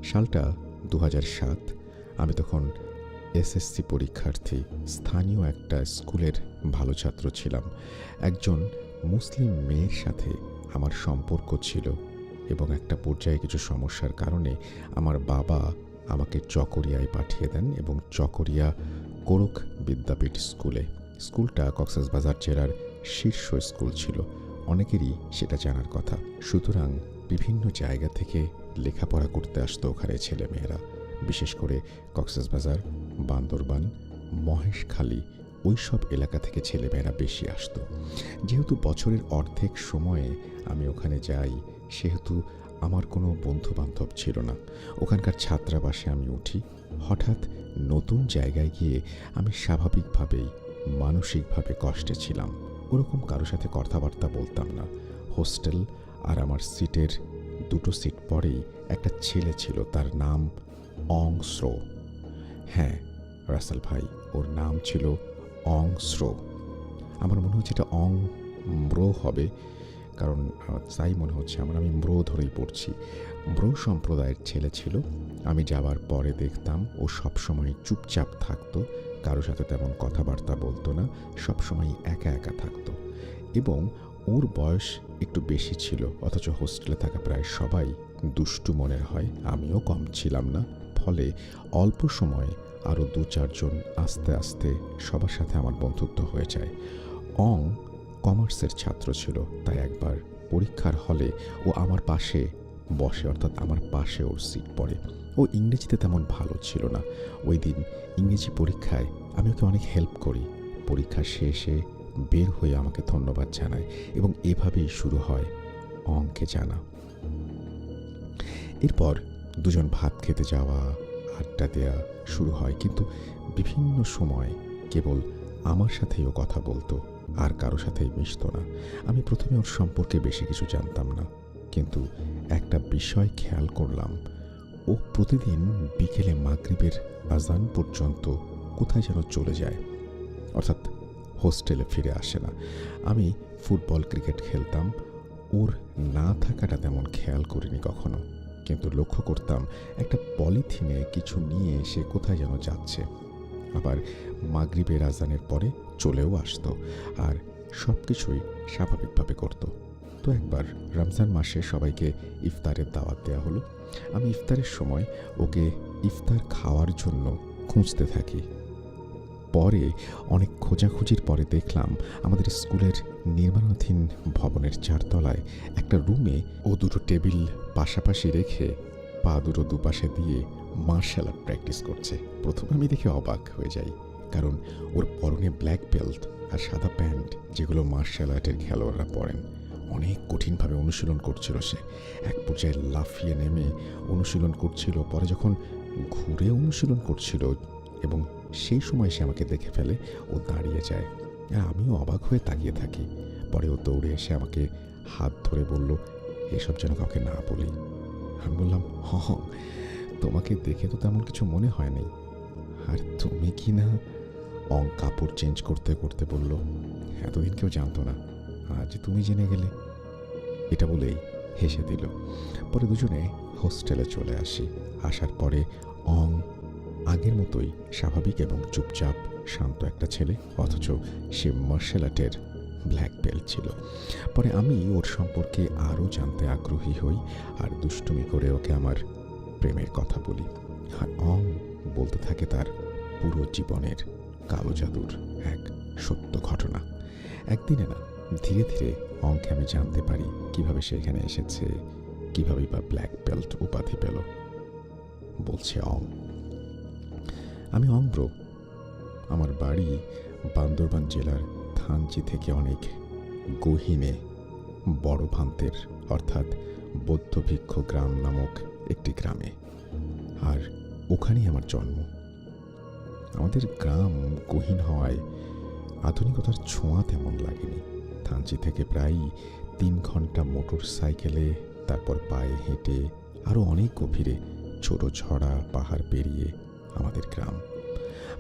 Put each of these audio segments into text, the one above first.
সালটা ২০০৭। আমি তখন এসএসসি পরীক্ষার্থী। স্থানীয় একটা স্কুলের ভালো ছাত্র ছিলাম। একজন মুসলিম মেয়ের সাথে আমার সম্পর্ক ছিল এবং একটা পর্যায়ে কিছু সমস্যার কারণে আমার বাবা আমাকে চকরিয়ায় পাঠিয়ে দেন এবং চকরিয়া কোরক বিদ্যাপীঠ স্কুলে। স্কুলটা কক্সবাজার জেলার শীর্ষ স্কুল ছিল, অনেকেরই সেটা জানার কথা। সুতরাং বিভিন্ন জায়গা থেকে লেখাপড়া করতে আসতো ওখানে ছেলেমেয়েরা, বিশেষ করে কক্সবাজার, বান্দরবান, মহেশখালী ওই সব এলাকা থেকে ছেলেমেয়েরা বেশি আসতো। যেহেতু বছরের অর্ধেক সময়ে আমি ওখানে যাই, সেহেতু আমার কোনো বন্ধুবান্ধব ছিল না। ওখানকার ছাত্রাবাসে আমি উঠি। হঠাৎ নতুন জায়গায় গিয়ে আমি স্বাভাবিকভাবেই মানসিকভাবে কষ্টে ছিলাম। ওরকম কারো সাথে কথাবার্তা বলতাম না। হোস্টেল আর আমার সিটের ২টো সিট পরেই একটা ছেলে ছিল, তার নাম অং স্রো। হ্যাঁ রাসেল ভাই, ওর নাম ছিল অং স্রো। আমার মনে হচ্ছে এটা অং ম্রো হবে, কারণ তাই মনে হচ্ছে আমার, আমি ম্রো ধরেই পড়ছি। ম্রো সম্প্রদায়ের ছেলে ছিল। আমি যাওয়ার পরে দেখতাম ও সবসময় চুপচাপ থাকতো, কারো সাথে তেমন কথাবার্তা বলতো না, সবসময় একা একা থাকতো। এবং ওর বয়স একটু বেশি ছিল, অথচ হোস্টেলে থাকা প্রায় সবাই দুষ্টু মনের হয়, আমিও কম ছিলাম না। ফলে অল্প সময়ে আরও ২-৪ জন আস্তে আস্তে সবার সাথে আমার বন্ধুত্ব হয়ে যায়। অং কমার্সের ছাত্র ছিল, তাই একবার পরীক্ষার হলে ও আমার পাশে বসে, অর্থাৎ আমার পাশে ওর সিট পড়ে। ও ইংরেজিতে তেমন ভালো ছিল না। ওই দিন ইংরেজি পরীক্ষায় আমি ওকে অনেক হেল্প করি। পরীক্ষা শেষে বের হয়ে আমাকে ধন্যবাদ জানায় এবং এভাবেই শুরু হয় অংকে জানা। এরপর দুজন ভাত খেতে যাওয়া, আড্ডা দেওয়া শুরু হয়, কিন্তু বিভিন্ন সময় কেবল আমার সাথেই ও কথা বলতো, আর কারো সাথেই মিশত না। আমি প্রথমে ওর সম্পর্কে বেশি কিছু জানতাম না, কিন্তু একটা বিষয় খেয়াল করলাম, ও প্রতিদিন বিকেলে মাগরিবের আজান পর্যন্ত কোথায় যেন চলে যায়, অর্থাৎ হোস্টেলে ফিরে আসে না। আমি ফুটবল ক্রিকেট খেলতাম, ওর না থাকাটা তেমন খেয়াল করিনি কখনো, কিন্তু লক্ষ্য করতাম একটা পলিথিনে কিছু নিয়ে সে কোথায় যেন যাচ্ছে। আবার মাগরিবের আজানের পরে চলেও আসতো, আর সব কিছুই স্বাভাবিকভাবে করত। তো একবার রমজান মাসে সবাইকে ইফতারের দাওয়াত দেওয়া হলো। আমি ইফতারের সময় ওকে ইফতার খাওয়ার জন্য খুঁজতে থাকি। পরে অনেক খোঁজাখুঁজির পরে দেখলাম আমাদের স্কুলের নির্মাণাধীন ভবনের ৪ তলায় একটা রুমে ও ২টো টেবিল পাশাপাশি রেখে পা দুটো দুপাশে দিয়ে মার্শাল আর্ট প্র্যাকটিস করছে। প্রথমে আমি দেখে অবাক হয়ে যাই, কারণ ওর পরনে ব্ল্যাক বেল্ট আর সাদা প্যান্ট, যেগুলো মার্শাল আর্টের খেলোয়াড়রা পরেন। অনেক কঠিনভাবে অনুশীলন করছিল সে। এক পর্যায়ে লাফিয়ে নেমে অনুশীলন করছিল। পরে যখন ঘুরে অনুশীলন করছিল এবং সেই সময় সে আমাকে দেখে ফেলে, ও দাঁড়িয়ে যায়। আর আমিও অবাক হয়ে তাকিয়ে থাকি। পরে ও দৌড়ে এসে আমাকে হাত ধরে বলল, এসব যেন কাউকে না বলি। আমি বললাম, হ, তোমাকে দেখে তো তেমন কিছু মনে হয়নি। আর তুমি কি না? অং কাপড় চেঞ্জ করতে করতে বলল, এতদিন কেউ জানতো না, আজ তুমি জেনে গেলে। এটা বলেই হেসে দিল। পরে দুজনে হোস্টেলে চলে আসি। আসার পরে অং আগের মতোই স্বাভাবিক এবং চুপচাপ শান্ত একটা ছেলে, অথচ সে মার্শাল আর্টের ব্ল্যাক বেল্ট ছিল। পরে আমি ওর সম্পর্কে আরও জানতে আগ্রহী হই আর দুষ্টুমি করে ওকে আমার প্রেমের কথা বলি। আর অং বলতে থাকে তার পুরো জীবনের কালো জাদুর এক সত্য ঘটনা। একদিনে না, ধীরে ধীরে অংকে আমি জানতে পারি কিভাবে সে এখানে এসেছে, কিভাবেই বা ব্ল্যাক বেল্ট উপাধি পেল। বলছে অং, আমি অংব্র। আমার বাড়ি বান্দরবান জেলার থানচি থেকে অনেক গহীনে বড় ভান্তের, অর্থাৎ বৌদ্ধভিক্ষ গ্রাম নামক একটি গ্রামে, আর ওখানেই আমার জন্ম। আমাদের গ্রাম গহীন হওয়ায় আধুনিকতার ছোঁয়া তেমন লাগেনি। থানচি থেকে প্রায় ৩ ঘন্টা মোটর সাইকেলে, তারপর পায়ে হেঁটে আরও অনেক গভীরে ছোট ঝড়া পাহাড় পেরিয়ে আমাদের গ্রাম।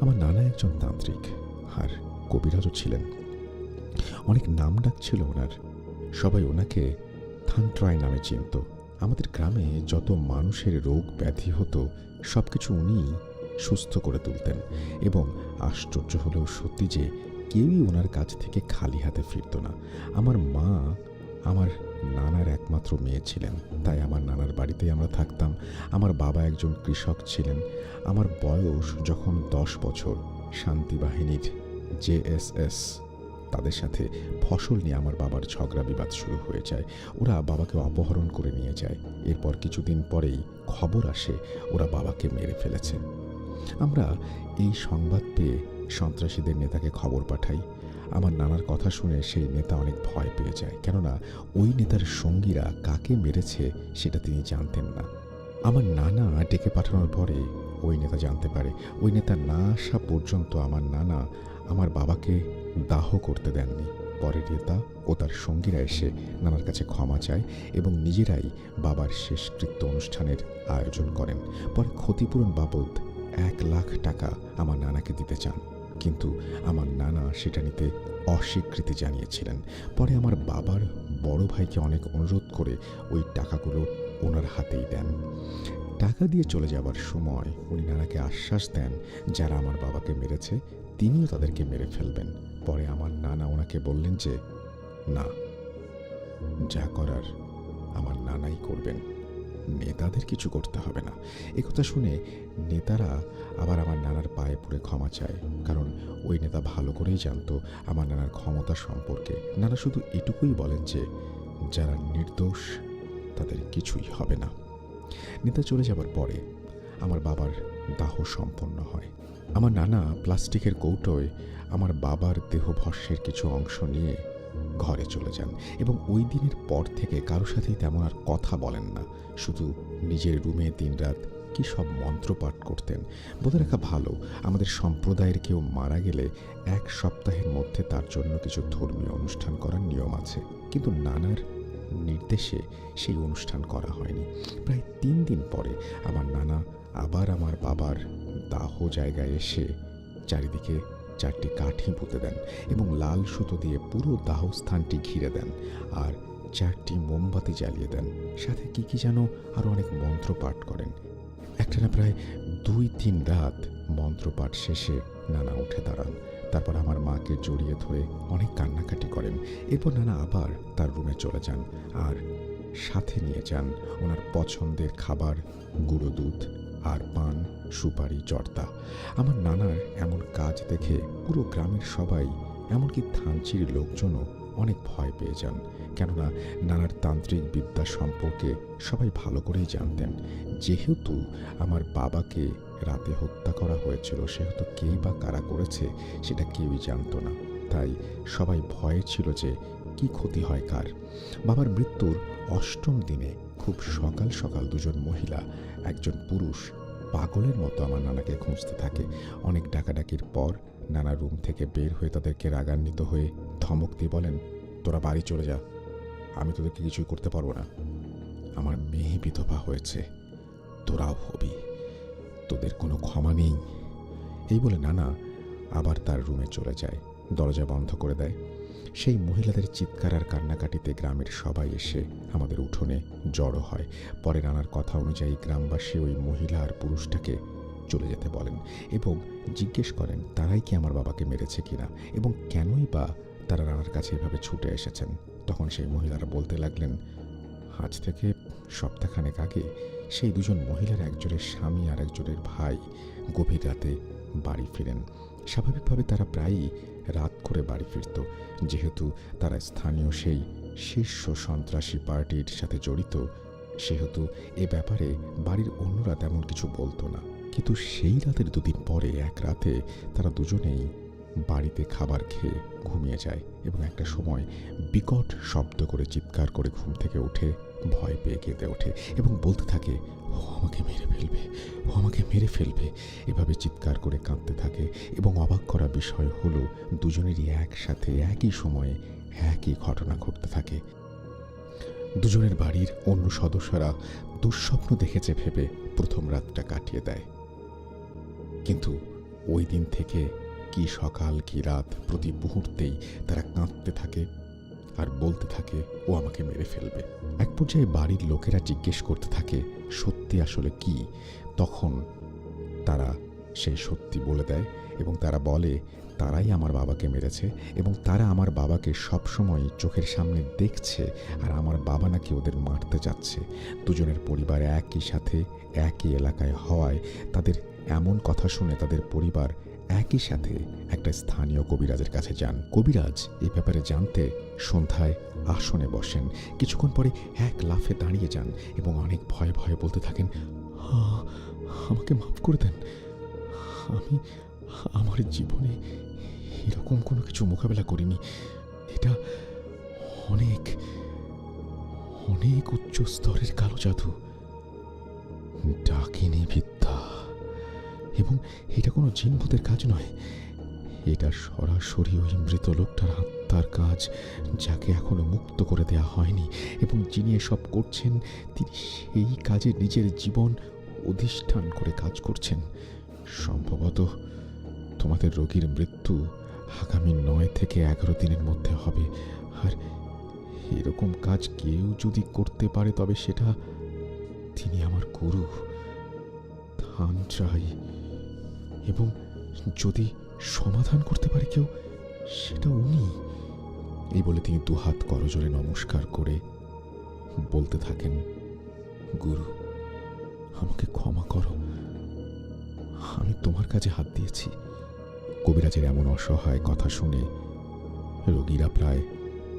আমার নানা একজন তান্ত্রিক আর কবিরাজও ছিলেন। অনেক নাম ডাক ছিল ওনার। সবাই ওনাকে থানট্রাই নামে চিনত। আমাদের গ্রামে যত মানুষের রোগ ব্যাধি হতো সব কিছু উনিই সুস্থ করে তুলতেন, এবং আশ্চর্য হলেও সত্যি যে কেউই ওনার কাছ থেকে খালি হাতে ফিরত না। আমার মা আমার নানার একমাত্র মেয়ে ছিলেন, তাই আমার নানার বাড়িতেই আমরা থাকতাম। আমার বাবা একজন কৃষক ছিলেন। আমার বয়স যখন 10 বছর, শান্তি বাহিনীর জেএসএস তাদের সাথে ফসল নিয়ে আমার বাবার ঝগড়া বিবাদ শুরু হয়ে যায়। ওরা বাবাকে অপহরণ করে নিয়ে যায়। এরপর কিছুদিন পরেই খবর আসে ওরা বাবাকে মেরে ফেলেছে। আমরা এই সংবাদ পেয়ে সন্ত্রাসীদের নেতাকে খবর পাঠাই। আমার নানার কথা শুনে সেই নেতা অনেক ভয় পেয়ে যায়, কেননা ওই নেতার সঙ্গীরা কাকে মেরেছে সেটা তিনি জানতেন না। আমার নানা ডেকে পাঠানোর পরে ওই নেতা জানতে পারে। ওই নেতা না আসা পর্যন্ত আমার নানা আমার বাবাকে দাহ করতে দেননি। পরে নেতা ও তার সঙ্গীরা এসে নানার কাছে ক্ষমা চায় এবং নিজেরাই বাবার শেষকৃত্য অনুষ্ঠানের আয়োজন করেন। পরে ক্ষতিপূরণ বাবদ 1 লাখ টাকা আমার নানাকে দিতে চান, কিন্তু আমার নানা সেটা নিতে অস্বীকৃতি জানিয়েছিলেন। পরে আমার বাবার বড় ভাইকে অনেক অনুরোধ করে ওই টাকাগুলো ওনার হাতেই দেন। টাকা দিয়ে চলে যাবার সময় উনি নানাকে আশ্বাস দেন যারা আমার বাবাকে মেরেছে তিনিও তাদেরকে মেরে ফেলবেন। পরে আমার নানা ওনাকে বললেন যে না, যা করার আমার নানাই করবেন, নেতাদের কিছু করতে হবে না। একথা শুনে নেতারা আবার আমার নানার পায়ে পড়ে ক্ষমা চায়, কারণ ওই নেতা ভালো করেই জানতো আমার নানার ক্ষমতা সম্পর্কে। নানা শুধু এটুকুই বলেন যে যারা নির্দোষ তাদের কিছুই হবে না। নেতা চলে যাবার পরে আমার বাবার দাহ সম্পন্ন হয়। আমার নানা প্লাস্টিকের কৌটোয় আমার বাবার দেহভস্যের কিছু অংশ নিয়ে ঘরে চলে যান এবং ওই দিনের পর থেকে কারো সাথেই তেমন আর কথা বলেন না। শুধু নিজের রুমে দিনরাত কি সব মন্ত্রপাঠ করতেন। বলে রাখা ভালো, আমাদের সম্প্রদায়ের কেউ মারা গেলে 1 সপ্তাহের মধ্যে তার জন্য কিছু ধর্মীয় অনুষ্ঠান করার নিয়ম আছে, কিন্তু নানার নির্দেশে সেই অনুষ্ঠান করা হয়নি। প্রায় 3 দিন পরে আমার নানা আবার আমার বাবার দাহ জায়গায় এসে চারিদিকে 4টি কাঠি পুঁতে দেন এবং লাল সুতো দিয়ে পুরো দাহস্থানটি ঘিরে দেন আর 4টি মোমবাতি জ্বালিয়ে দেন। সাথে কি যেন আরও অনেক মন্ত্র পাঠ করেন। একটানা প্রায় 2-3 রাত মন্ত্রপাঠ শেষে নানা উঠে দাঁড়ান। তারপর আমার মাকে জড়িয়ে ধরে অনেক কান্নাকাটি করেন। এরপর নানা আবার তার রুমে চলে যান আর সাথে নিয়ে যান ওনার পছন্দের খাবার, গুঁড়ো দুধ আর পান, সুপারি, জর্দা। আমার নানার এমন কাজ দেখে পুরো গ্রামের সবাই, এমনকি থানচির লোকজনও অনেক ভয় পেয়ে যান, কেননা নানার তান্ত্রিক বিদ্যা সম্পর্কে সবাই ভালো করেই জানতেন। যেহেতু আমার বাবাকে রাতে হত্যা করা হয়েছিল, সেহেতু কেই বা কারা করেছে সেটা কেউই জানতো না। তাই সবাই ভয়ে ছিল যে কি ক্ষতি হয় কার। বাবার মৃত্যুর 8ম দিনে খুব সকাল সকাল 2জন মহিলা, একজন পুরুষ পাগলের মতো আমার নানাকে খুঁজতে থাকে। অনেক ডাকাডাকির পর নানা রুম থেকে বের হয়ে তাদেরকে রাগান্বিত হয়ে ধমক দিয়ে বলেন, তোরা বাড়ি চলে যা, আমি তোদেরকে কিছুই করতে পারবো না। আমার মেয়ে বিধবা হয়েছে, তোরাও হবি, তোদের কোনো ক্ষমা নেই। এই বলে নানা আবার তার রুমে চলে যায়, দরজা বন্ধ করে দেয়। সেই মহিলাদের চিৎকার আর কান্নাকাটিতে গ্রামের সবাই এসে আমাদের উঠোনে জড়ো হয়। পরে নানার কথা অনুযায়ী গ্রামবাসী ওই মহিলা আর পুরুষটাকে চলে যেতে বলেন এবং জিজ্ঞেস করেন তারাই কি আমার বাবাকে মেরেছে কিনা এবং কেনই বা তারা নানার কাছে এভাবে ছুটে এসেছেন। তখন সেই মহিলারা বলতে লাগলেন, আজ থেকে সপ্তাহখানেক আগে সেই 2জন মহিলার একজনের স্বামী আর একজনের ভাই গভীর রাতে বাড়ি ফিরেন। স্বাভাবিকভাবে তারা প্রায়ই রাত করে বাড়ি ফিরত, যেহেতু তারা স্থানীয় সেই শীর্ষ সন্ত্রাসী পার্টির সাথে জড়িত, সেহেতু এ ব্যাপারে বাড়ির অন্যরা তেমন কিছু বলতো না। কিন্তু সেই রাতের 2 দিন পরে এক রাতে তারা দুজনেই বাড়িতে খাবার খেয়ে ঘুমিয়ে যায় এবং একটা সময় বিকট শব্দ করে চিৎকার করে ঘুম থেকে উঠে ভয় পেয়ে কেঁদে ওঠে এবং বলতে থাকে, ও আমাকে মেরে ফেলবে, ও আমাকে মেরে ফেলবে। এভাবে চিৎকার করে কাঁদতে থাকে এবং অবাক করা বিষয় হলো দুজনেরই একসাথে একই সময়ে একই ঘটনা ঘটতে থাকে। দুজনের বাড়ির অন্য সদস্যরা দুঃস্বপ্ন দেখেছে ভেবে প্রথম রাতটা কাটিয়ে দেয়, কিন্তু ওই দিন থেকে কি সকাল কি রাত প্রতি মুহূর্তেই তারা কাঁদতে থাকে আর বলতে থাকে ও আমাকে মেরে ফেলবে। এক পর্যায়ে বাড়ির লোকেরা জিজ্ঞেস করতে থাকে সত্যি আসলে কি। তখন তারা সেই সত্যি বলে দেয় এবং তারা বলে তারাই আমার বাবাকে মেরেছে এবং তারা আমার বাবাকে সবসময় চোখের সামনে দেখছে আর আমার বাবা নাকি ওদের মারতে যাচ্ছে। দুজনের পরিবার একই সাথে একই এলাকায় হওয়ায় তাদের এমন কথা শুনে তাদের পরিবার একই সাথে একটা স্থানীয় কবিরাজের কাছে যান। কবিরাজ এই ব্যাপারে জানতে সন্ধ্যায় আসনে বসেন। কিছুক্ষণ পরে এক লাফে দাঁড়িয়ে যান এবং অনেক ভয়ে ভয়ে বলতে থাকেন, আমাকে মাফ করে দেন, আমি আমার জীবনে এরকম কোনো কিছু মোকাবেলা করিনি। এটা অনেক অনেক উচ্চ স্তরের কালো জাদু, ডাকিনী বিদ্যা, এবং এটা কোনো জিনভূতের কাজ নয়। এটা সরাসরি ওই মৃত লোকটার আত্মার কাজ, যাকে এখনো মুক্ত করে দেয়া হয়নি, এবং যিনি এসব করছেন তিনি সেই কাজে নিজের জীবন অধিষ্ঠান করে কাজ করছেন। সম্ভবত তোমাদের রোগীর মৃত্যু আগামী 9 থেকে 11 দিনের মধ্যে হবে। আর এরকম কাজ কেউ যদি করতে পারে তবে সেটা তিনি আমার গুরু থানচাই, এবং যদি সমাধান করতে পারে কেউ সেটা উনি। এই বলে তিনি দুহাত করজোড়ে নমস্কার করে বলতে থাকেন, গুরু আমাকে ক্ষমা করো, আমি তোমার কাছে হাত দিয়েছি। কবিরাজের এমন অসহায় কথা শুনে রোগীরা প্রায়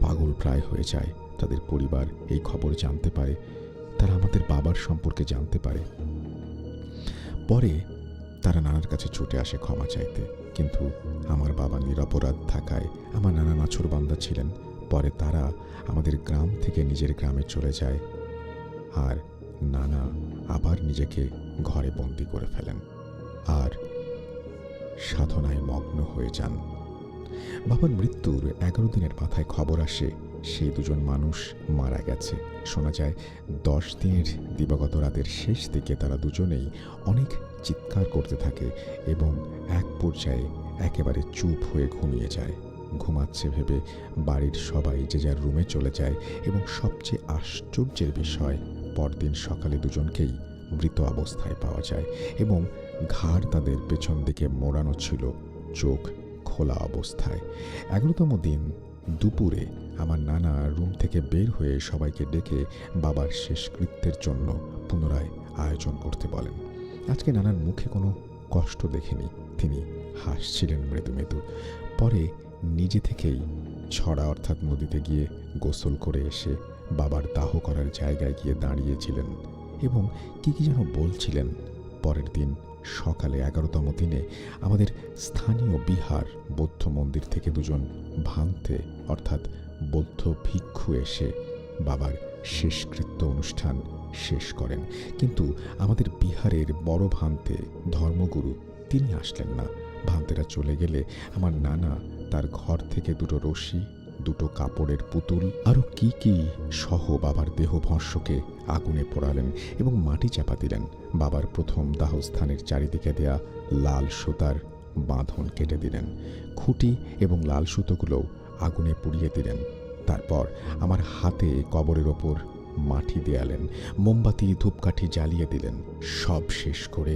পাগল প্রায় হয়ে যায়। তাদের পরিবার এই খবর জানতে পারে, তারা আমাদের বাবার সম্পর্কে জানতে পারে। পরে তারা নানার কাছে ছুটে আসে ক্ষমা চাইতে, কিন্তু আমার বাবা নিরপরাধ থাকায় আমার নানা নাছোড়বান্দা ছিলেন। পরে তারা আমাদের গ্রাম থেকে নিজের গ্রামে চলে যায় আর নানা আবার নিজেকে ঘরে বন্দি করে ফেলেন আর সাধনায় মগ্ন হয়ে যান। বাবার মৃত্যুর 11 দিনের মাথায় খবর আসে সেই দুজন মানুষ মারা গেছে। শোনা যায় 10 দিনের দিবাগত রাতের শেষ দিকে তারা দুজনেই অনেক চিৎকার করতে থাকে এবং এক পর্যায়ে একেবারে চুপ হয়ে ঘুমিয়ে যায়। ঘুমাচ্ছে ভেবে বাড়ির সবাই যে যার রুমে চলে যায় এবং সবচেয়ে আশ্চর্যের বিষয়, পরদিন সকালে দুজনকেই মৃত অবস্থায় পাওয়া যায় এবং ঘাড় তাদের পেছন দিকে মোড়ানো ছিল, চোখ খোলা অবস্থায়। 11তম দিন দুপুরে আমার নানা রুম থেকে বের হয়ে সবাইকে ডেকে বাবার শেষকৃত্যের জন্য পুনরায় আয়োজন করতে বলেন। আজকে নানার মুখে কোনো কষ্ট দেখেনি, তিনি হাসছিলেন মৃদু মৃদু। পরে নিজে থেকেই ছড়া অর্থাৎ নদীতে গিয়ে গোসল করে এসে বাবার দাহ করার জায়গায় গিয়ে দাঁড়িয়েছিলেন এবং কি যেন বলছিলেন। পরের দিন সকালে 11তম দিনে আমাদের স্থানীয় বিহার বৌদ্ধ মন্দির থেকে দুজন ভান্তে অর্থাৎ বৌদ্ধ ভিক্ষু এসে বাবার শেষকৃত্য অনুষ্ঠান শেষ করেন, কিন্তু আমাদের বিহারের বড় ভান্তে ধর্মগুরু তিনি আসলেন না। ভান্তেরা চলে গেলে আমার নানা তার ঘর থেকে দুটো রশি, দুটো কাপড়ের পুতুল, আরও কি কি সহ বাবার দেহ ভস্মকে আগুনে পোড়ালেন এবং মাটি চাপা দিলেন। বাবার প্রথম দাহস্থানের চারিদিকে দেয়া লাল সুতার বাঁধন কেটে দিলেন, খুঁটি এবং লাল সুতোগুলোও আগুনে পুড়িয়ে দিলেন। তারপর আমার হাতে কবরের ওপর মাটি দেয়ালেন, মোমবাতি ধূপকাঠি জ্বালিয়ে দিলেন। সব শেষ করে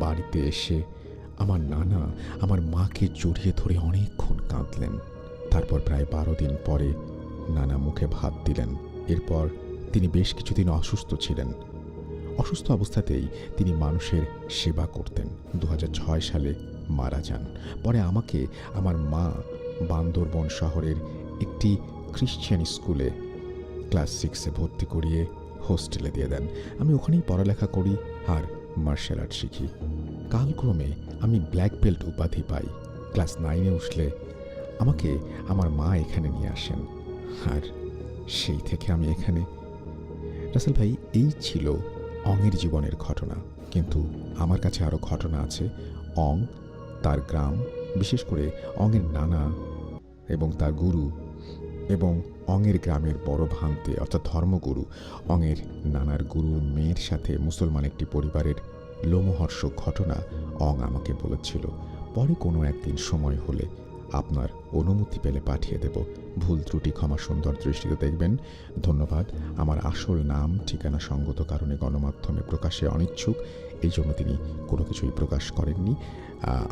বাড়িতে এসে আমার নানা আমার মাকে জড়িয়ে ধরে অনেকক্ষণ কাঁদলেন। তারপর প্রায় 12 দিন পরে নানা মুখে ভাত দিলেন। এরপর তিনি বেশ কিছুদিন অসুস্থ ছিলেন। অসুস্থ অবস্থাতেই তিনি মানুষের সেবা করতেন। 2006 সালে মারা যান। পরে আমাকে আমার মা বান্দরবন শহরের একটি খ্রিশ্চান স্কুলে ক্লাস 6-এ ভর্তি করিয়ে হোস্টেলে দিয়ে দেন। আমি ওখানেই পড়ালেখা করি আর মার্শাল আর্ট শিখি। কালক্রমে আমি ব্ল্যাক বেল্ট উপাধি পাই। ক্লাস 9-এ উঠলে আমাকে আমার মা এখানে নিয়ে আসেন আর সেই থেকে আমি এখানে। রাসেল ভাই, এই ছিল অংয়ের জীবনের ঘটনা, কিন্তু আমার কাছে আরও ঘটনা আছে। অং, তার গ্রাম, বিশেষ করে অংয়ের নানা এবং তার গুরু, এবং অংয়ের গ্রামের বড় ভান্তে অর্থাৎ ধর্মগুরু, অংয়ের নানার গুরুর মেয়ের সাথে মুসলমান একটি পরিবারের লোমহর্ষক ঘটনা অং আমাকে বলেছিল। পরে কোনো একদিন সময় হলে আপনার অনুমতি পেলে পাঠিয়ে দেব। ভুল ত্রুটি ক্ষমা সুন্দর দৃষ্টিতে দেখবেন। ধন্যবাদ। আমার আসল নাম ঠিকানা সঙ্গত কারণে গণমাধ্যমে প্রকাশে অনিচ্ছুক, এই জন্য তিনি কোনো কিছুই প্রকাশ করেননি।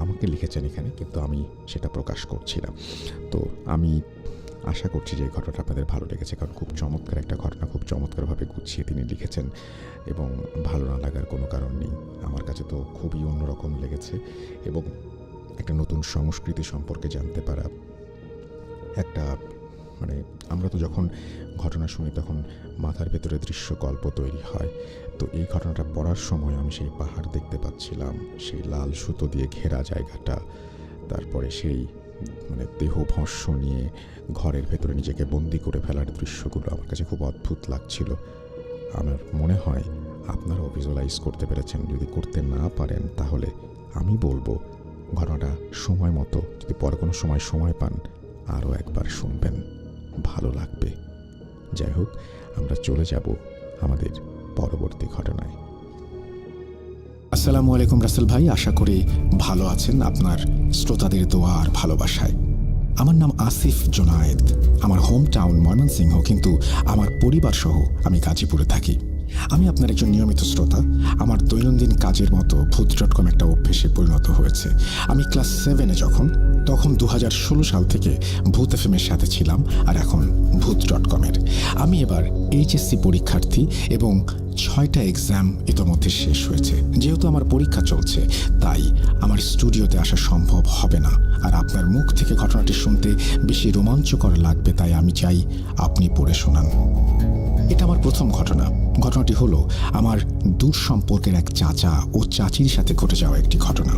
আমাকে লিখেছেন এখানে, কিন্তু আমি সেটা প্রকাশ করছি না। তো আমি আশা করছি যে এই ঘটনাটা আপনাদের ভালো লেগেছে, কারণ খুব চমৎকার একটা ঘটনা, খুব চমৎকারভাবে গুছিয়ে তিনি লিখেছেন এবং ভালো না লাগার কোনো কারণ নেই। আমার কাছে তো খুবই অন্যরকম লেগেছে এবং একটা নতুন সংস্কৃতি সম্পর্কে জানতে পারা, একটা মানে আমরা তো যখন ঘটনা শুনি তখন মাথার ভেতরে দৃশ্য গল্প তৈরি হয়। তো এই ঘটনাটা পড়ার সময় আমি সেই পাহাড় দেখতে পাচ্ছিলাম, সেই লাল সুতো দিয়ে ঘেরা জায়গাটা, তারপরে সেই মানে দেহ ভস্য নিয়ে ঘরের ভেতরে নিজেকে বন্দি করে ফেলার দৃশ্যগুলো আমার কাছে খুব অদ্ভুত লাগছিল। আমার মনে হয় আপনারাও ভিজুয়ালাইজ করতে পেরেছেন। যদি করতে না পারেন তাহলে আমি বলবো ঘটনাটা সময় মতো, যদি পরে কোনো সময় পান, আরও একবার শুনবেন, ভালো লাগবে। যাই হোক, আমরা চলে যাব আমাদের পরবর্তী ঘটনায়। আসসালামু আলাইকুম রাসেল ভাই, আশা করি ভালো আছেন আপনার শ্রোতাদের দোয়া আর ভালোবাসায়। আমার নাম আসিফ জোনায়েদ। আমার হোম টাউন ময়মনসিংহ, কিন্তু আমার পরিবার সহ আমি গাজীপুরে থাকি। আমি আপনার একজন নিয়মিত শ্রোতা। আমার দৈনন্দিন কাজের মতো ভূত.com একটা অভ্যেসে পরিণত হয়েছে। আমি ক্লাস 7-এ তখন 2016 সাল থেকে ভূত এফএমের সাথে ছিলাম, আর এখন ভূত.com-এর। আমি এবার এইচএসসি পরীক্ষার্থী এবং 6টা এক্সাম ইতোমধ্যে শেষ হয়েছে। যেহেতু আমার পরীক্ষা চলছে, তাই আমার স্টুডিওতে আসা সম্ভব হবে না। আর আপনার মুখ থেকে ঘটনাটি শুনতে বেশি রোমাঞ্চকর লাগবে, তাই আমি চাই আপনি পড়ে শোনান। এটা আমার প্রথম ঘটনা। ঘটনাটি হলো আমার দূর সম্পর্কের এক চাচা ও চাচির সাথে ঘটে যাওয়া একটি ঘটনা।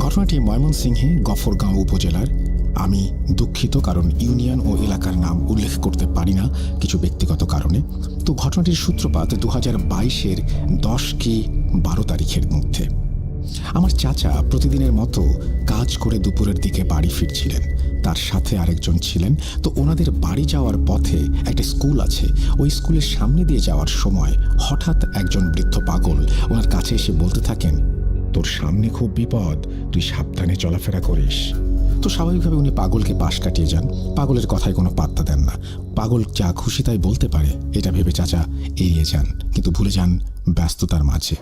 ঘটনাটি ময়মনসিংহে গফরগাঁও উপজেলার। আমি দুঃখিত, কারণ ইউনিয়ন ও এলাকার নাম উল্লেখ করতে পারি না কিছু ব্যক্তিগত কারণে। তো ঘটনাটির সূত্রপাত 2022-এর 10 কি 12 তারিখের মধ্যে। আমার চাচা প্রতিদিনের মতো কাজ করে দুপুরের দিকে বাড়ি ফিরছিলেন। তার সাথে আরেকজন ছিলেন। তো ওনাদের বাড়ি যাওয়ার পথে একটা স্কুল আছে, ওই স্কুলের সামনে দিয়ে যাওয়ার সময় হঠাৎ একজন বৃদ্ধ পাগল ওনার কাছে এসে বলতে থাকেন, তোর সামনে খুব বিপদ, তুই সাবধানে চলাফেরা করিস। তো স্বাভাবিকভাবে উনি পাগলকে পাশ কাটিয়ে যান। পাগলের কথায় কোনো পাত্তা দেন না। পাগল যা খুশি তাই বলতে পারে, এটা ভেবে চাচা এড়িয়ে যান, কিন্তু ভুলে যান ব্যস্ততার মাঝে।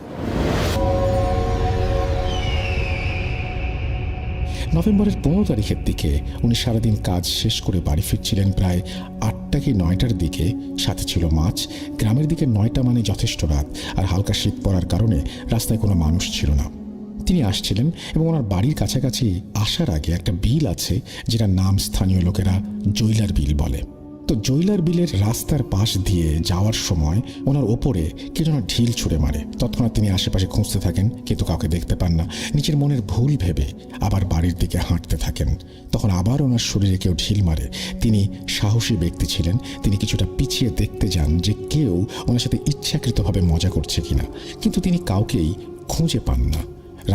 নভেম্বরের 15 তারিখের দিকে উনি সারাদিন কাজ শেষ করে বাড়ি ফিরছিলেন প্রায় 8টা কি 9টার দিকে। সাথে ছিল মাছ। গ্রামের দিকে 9টা মানে যথেষ্ট রাত, আর হালকা শীত পড়ার কারণে রাস্তায় কোনো মানুষ ছিল না। তিনি আসছিলেন এবং ওনার বাড়ির কাছাকাছি আসার আগে একটা বিল আছে, যেটার নাম স্থানীয় লোকেরা জৈলার বিল বলে। তো জৈলার বিলের রাস্তার পাশ দিয়ে যাওয়ার সময় ওনার ওপরে কে যেন ঢিল ছুঁড়ে মারে। তৎক্ষণাৎ তিনি আশেপাশে খুঁজতে থাকেন, কিন্তু কাউকে দেখতে পান না। নিজের মনের ভুল ভেবে আবার বাড়ির দিকে হাঁটতে থাকেন। তখন আবার ওনার শরীরে কেউ ঢিল মারে। তিনি সাহসী ব্যক্তি ছিলেন। তিনি কিছুটা পিছিয়ে দেখতে যান যে কেউ ওনার সাথে ইচ্ছাকৃতভাবে মজা করছে কিনা, কিন্তু তিনি কাউকেই খুঁজে পান না।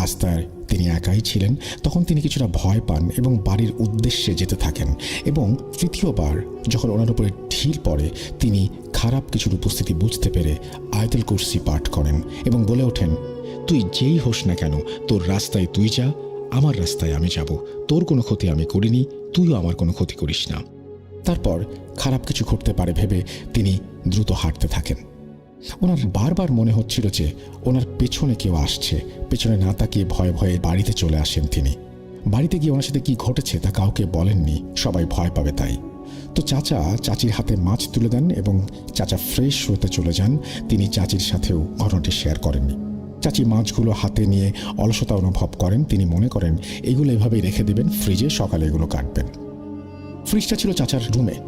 রাস্তায় তিনি একাই ছিলেন। তখন তিনি কিছুটা ভয় পান এবং বাড়ির উদ্দেশ্যে যেতে থাকেন। এবং তৃতীয়বার যখন ওনার উপরে ঢিল পড়ে, তিনি খারাপ কিছুর উপস্থিতি বুঝতে পেরে আয়াতুল কুরসি পাঠ করেন এবং বলে ওঠেন, তুই যেই হোস না কেন, তোর রাস্তায় তুই যা, আমার রাস্তায় আমি যাব। তোর কোনো ক্ষতি আমি করিনি, তুইও আমার কোনো ক্ষতি করিস না। তারপর খারাপ কিছু ঘটতে পারে ভেবে তিনি দ্রুত হাঁটতে থাকেন। ওনার বারবার মনে হচ্ছিল যে ওনার পেছনে কেউ আসছে। পেছনে না তাকিয়ে ভয়ে ভয়ে বাড়িতে চলে আসেন তিনি। বাড়িতে গিয়ে ওনার সাথে কি ঘটেছে তা কাউকে বলেননি, সবাই ভয় পাবে তাই। তো চাচা চাচির হাতে মাছ তুলে দেন এবং চাচা ফ্রেশ হতে চলে যান। তিনি চাচির সাথেও ঘটনাটি শেয়ার করেননি। চাচি মাছগুলো হাতে নিয়ে অলসতা অনুভব করেন। তিনি মনে করেন এগুলো এভাবেই রেখে দেবেন ফ্রিজে, সকালে এগুলো কাটবেন। ফ্রিজটা ছিল চাচার রুমে।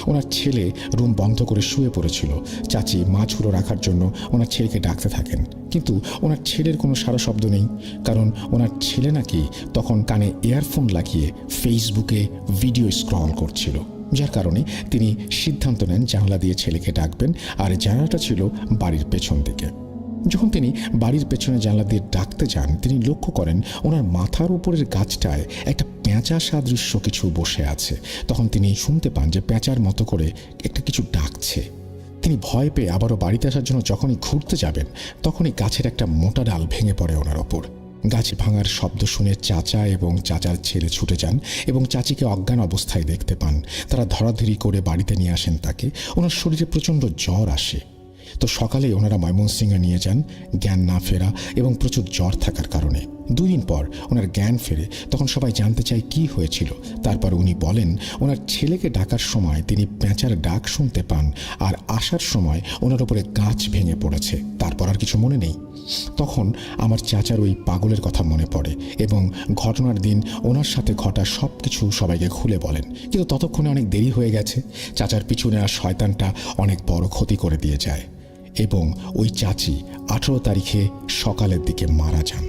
ওনার ছেলে রুম বন্ধ করে শুয়ে পড়েছিল। চাচি মাছগুলো রাখার জন্য ওনার ছেলেকে ডাকতে থাকেন, কিন্তু ওনার ছেলের কোনো সারা শব্দ নেই। কারণ ওনার ছেলে নাকি তখন কানে ইয়ারফোন লাগিয়ে ফেসবুকে ভিডিও স্ক্রল করছিল, যার কারণে তিনি সিদ্ধান্ত নেন জানালা দিয়ে ছেলেকে ডাকবেন। আর জানালাটা ছিল বাড়ির পেছন দিকে। যখন তিনি বাড়ির পেছনে জানলা দিয়ে ডাকতে যান, তিনি লক্ষ্য করেন ওনার মাথার উপরের গাছটায় একটা পেঁচা সাদৃশ্য কিছু বসে আছে। তখন তিনি শুনতে পান যে পেঁচার মতো করে একটা কিছু ডাকছে। তিনি ভয় পেয়ে আবারও বাড়িতে আসার জন্য যখনই ঘুরতে যাবেন, তখনই গাছের একটা মোটা ডাল ভেঙে পড়ে ওনার ওপর। গাছ ভাঙার শব্দ শুনে চাচা এবং চাচার ছেলে ছুটে যান এবং চাচিকে অজ্ঞান অবস্থায় দেখতে পান। তারা ধরাধরি করে বাড়িতে নিয়ে আসেন তাকে। ওনার শরীরে প্রচণ্ড জ্বর আসে। তো সকালে ওনারা ময়মনসিংহে নিয়ে যান জ্ঞান না ফেরা এবং প্রচুর জ্বর থাকার কারণে। 2 দিন পর ওনার জ্ঞান ফেরে। তখন সবাই জানতে চায় কি হয়েছিল। তারপর উনি বলেন ওনার ছেলেকে ডাকার সময় তিনি পেঁচার ডাক শুনতে পান, আর আসার সময় ওনার উপরে গাছ ভেঙে পড়েছে। তারপর আর কিছু মনে নেই। তখন আমার চাচার ওই পাগলের কথা মনে পড়ে এবং ঘটনার দিন ওনার সাথে ঘটা সব কিছু সবাইকে খুলে বলেন। কিন্তু ততক্ষণে অনেক দেরি হয়ে গেছে। চাচার পিছনে আর শয়তানটা অনেক বড় ক্ষতি করে দিয়ে যায় এবং ওই চাচি 18 তারিখে সকালের দিকে মারা যান।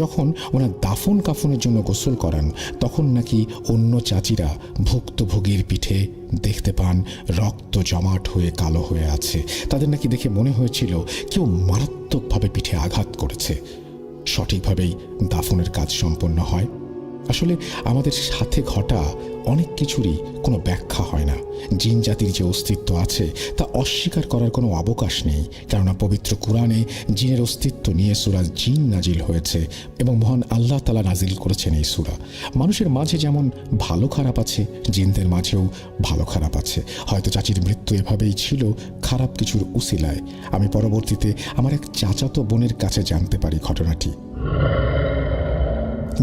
যখন ওনার দাফন কাফনের জন্য গোসল করান তখন নাকি অন্য চাচিরা ভুক্তভোগীর পিঠে দেখতে পান রক্ত জমাট হয়ে কালো হয়ে আছে। তাদের নাকি দেখে মনে হয়েছিল কেউ মারাত্মকভাবে পিঠে আঘাত করেছে। সঠিকভাবেই দাফনের কাজ সম্পন্ন হয়। আসলে আমাদের সাথে ঘটা অনেক কিছুরই কোনো ব্যাখ্যা হয় না। জিন জাতির যে অস্তিত্ব আছে তা অস্বীকার করার কোনো অবকাশ নেই, কেননা পবিত্র কোরআনে জিনের অস্তিত্ব নিয়ে সূরা জিন নাজিল হয়েছে এবং মহান আল্লাহ তাআলা নাজিল করেছেন এই সূরা। মানুষের মাঝে যেমন ভালো খারাপ আছে, জিনদের মাঝেও ভালো খারাপ আছে। হয়তো চাচির মৃত্যু এভাবেই ছিল খারাপ কিছুর উসিলায়। আমি পরবর্তীতে আমার এক চাচাতো বোনের কাছে জানতে পারি ঘটনাটি।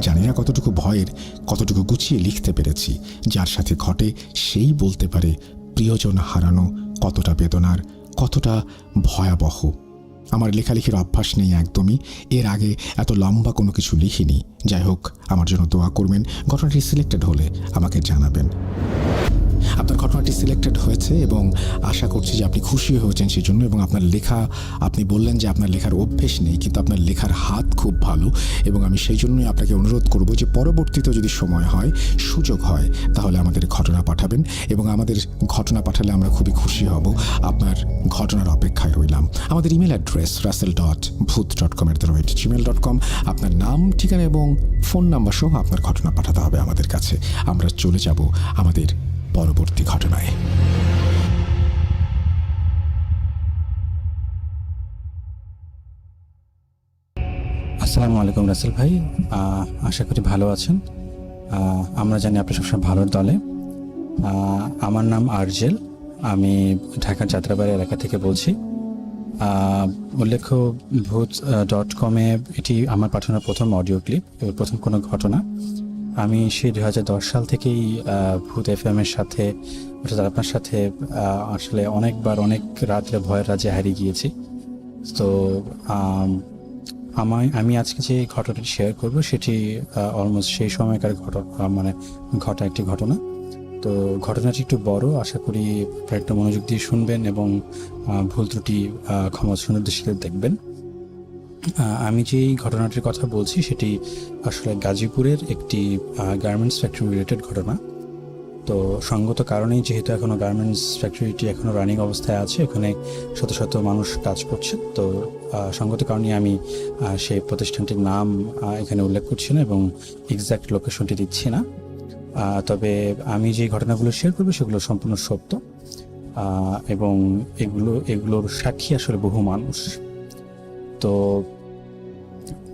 জানি না কতটুকু ভয়ের, কতটুকু গুছিয়ে লিখতে পেরেছি। যার সাথে ঘটে সেই বলতে পারে প্রিয়জন হারানো কতটা বেদনার, কতটা ভয়াবহ। আমার লেখালেখির অভ্যাস নেই একদমই। এর আগে এত লম্বা কোনো কিছু লিখিনি। যাই হোক, আমার জন্য দোয়া করবেন। ঘটনাটি সিলেক্টেড হলে আমাকে জানাবেন। আপনার ঘটনাটি সিলেক্টেড হয়েছে এবং আশা করছি যে আপনি খুশি হয়েছেন সেই জন্য। এবং আপনার লেখা, আপনি বললেন যে আপনার লেখার অভ্যেস নেই, কিন্তু আপনার লেখার হাত খুব ভালো এবং আমি সেই জন্যই আপনাকে অনুরোধ করব যে পরবর্তীতে যদি সময় হয়, সুযোগ হয়, তাহলে আমাদের ঘটনা পাঠাবেন এবং আমাদের ঘটনা পাঠালে আমরা খুবই খুশি হব। আপনার ঘটনার অপেক্ষায় রইলাম। আমাদের ইমেল অ্যাড্রেস russell.booth.com@gmail.com। আপনার নাম, ঠিকানা এবং ফোন নাম্বার সহ আপনার ঘটনা পাঠাতে হবে আমাদের কাছে। আমরা চলে যাব আমাদের পরবর্তী ঘটনায়। আসসালামু আলাইকুম রাসেল ভাই, আশা করি ভালো আছেন। আমরা জানি আপনি সবসময় ভালোর দলে। আমার নাম আরজেল, আমি ঢাকার যাত্রাবাড়ি এলাকা থেকে বলছি। উল্লেখ্য ভূত.com-এ এটি আমার পাঠানোর প্রথম অডিও ক্লিপ, প্রথম কোনো ঘটনা। আমি সেই 2010 সাল থেকেই ভূত FM-এর সাথে, অর্থাৎ আপনার সাথে আসলে অনেকবার অনেক রাত্রে ভয়ের রাজ্যে হারিয়ে গিয়েছি। তো আমি আজকে যে ঘটনাটি শেয়ার করব সেটি অলমোস্ট সেই সময়কার ঘটা একটি ঘটনা। তো ঘটনাটি একটু বড়, আশা করি একটু মনোযোগ দিয়ে শুনবেন এবং ভুল ত্রুটি ক্ষমা সুন্দর দৃষ্টিতে দেখবেন। আমি যেই ঘটনাটির কথা বলছি সেটি আসলে গাজীপুরের একটি গার্মেন্টস ফ্যাক্টরি রিলেটেড ঘটনা। তো সঙ্গত কারণেই, যেহেতু এখনও গার্মেন্টস ফ্যাক্টরিটি এখনও রানিং অবস্থায় আছে, এখানে শত শত মানুষ কাজ করছে, তো সঙ্গত কারণে আমি সেই প্রতিষ্ঠানটির নাম এখানে উল্লেখ করছি না এবং এক্স্যাক্ট লোকেশনটি দিচ্ছি না। তবে আমি যে ঘটনাগুলো শেয়ার করবো সেগুলো সম্পূর্ণ সত্য এবং এগুলোর সাক্ষী আসলে বহু মানুষ। তো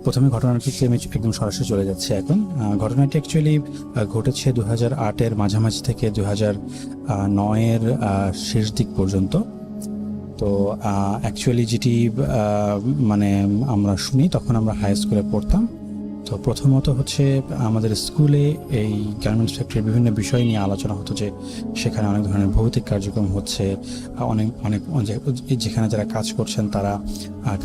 প্রথমে ঘটনাটিতে আমি একদম সরাসরি চলে যাচ্ছি এখন। ঘটনাটি অ্যাকচুয়ালি ঘটেছে 2008-এর মাঝামাঝি থেকে 2009-এর শেষ দিক পর্যন্ত। তো অ্যাকচুয়ালি যেটি মানে আমরা শুনি, তখন আমরা হাই স্কুলে পড়তাম। তো প্রথমত হচ্ছে আমাদের স্কুলে এই গার্মেন্টস ফ্যাক্টরির বিভিন্ন বিষয় নিয়ে আলোচনা হতো, যে সেখানে অনেক ধরনের ভৌতিক কার্যক্রম হচ্ছে, অনেক যেখানে যারা কাজ করছেন তারা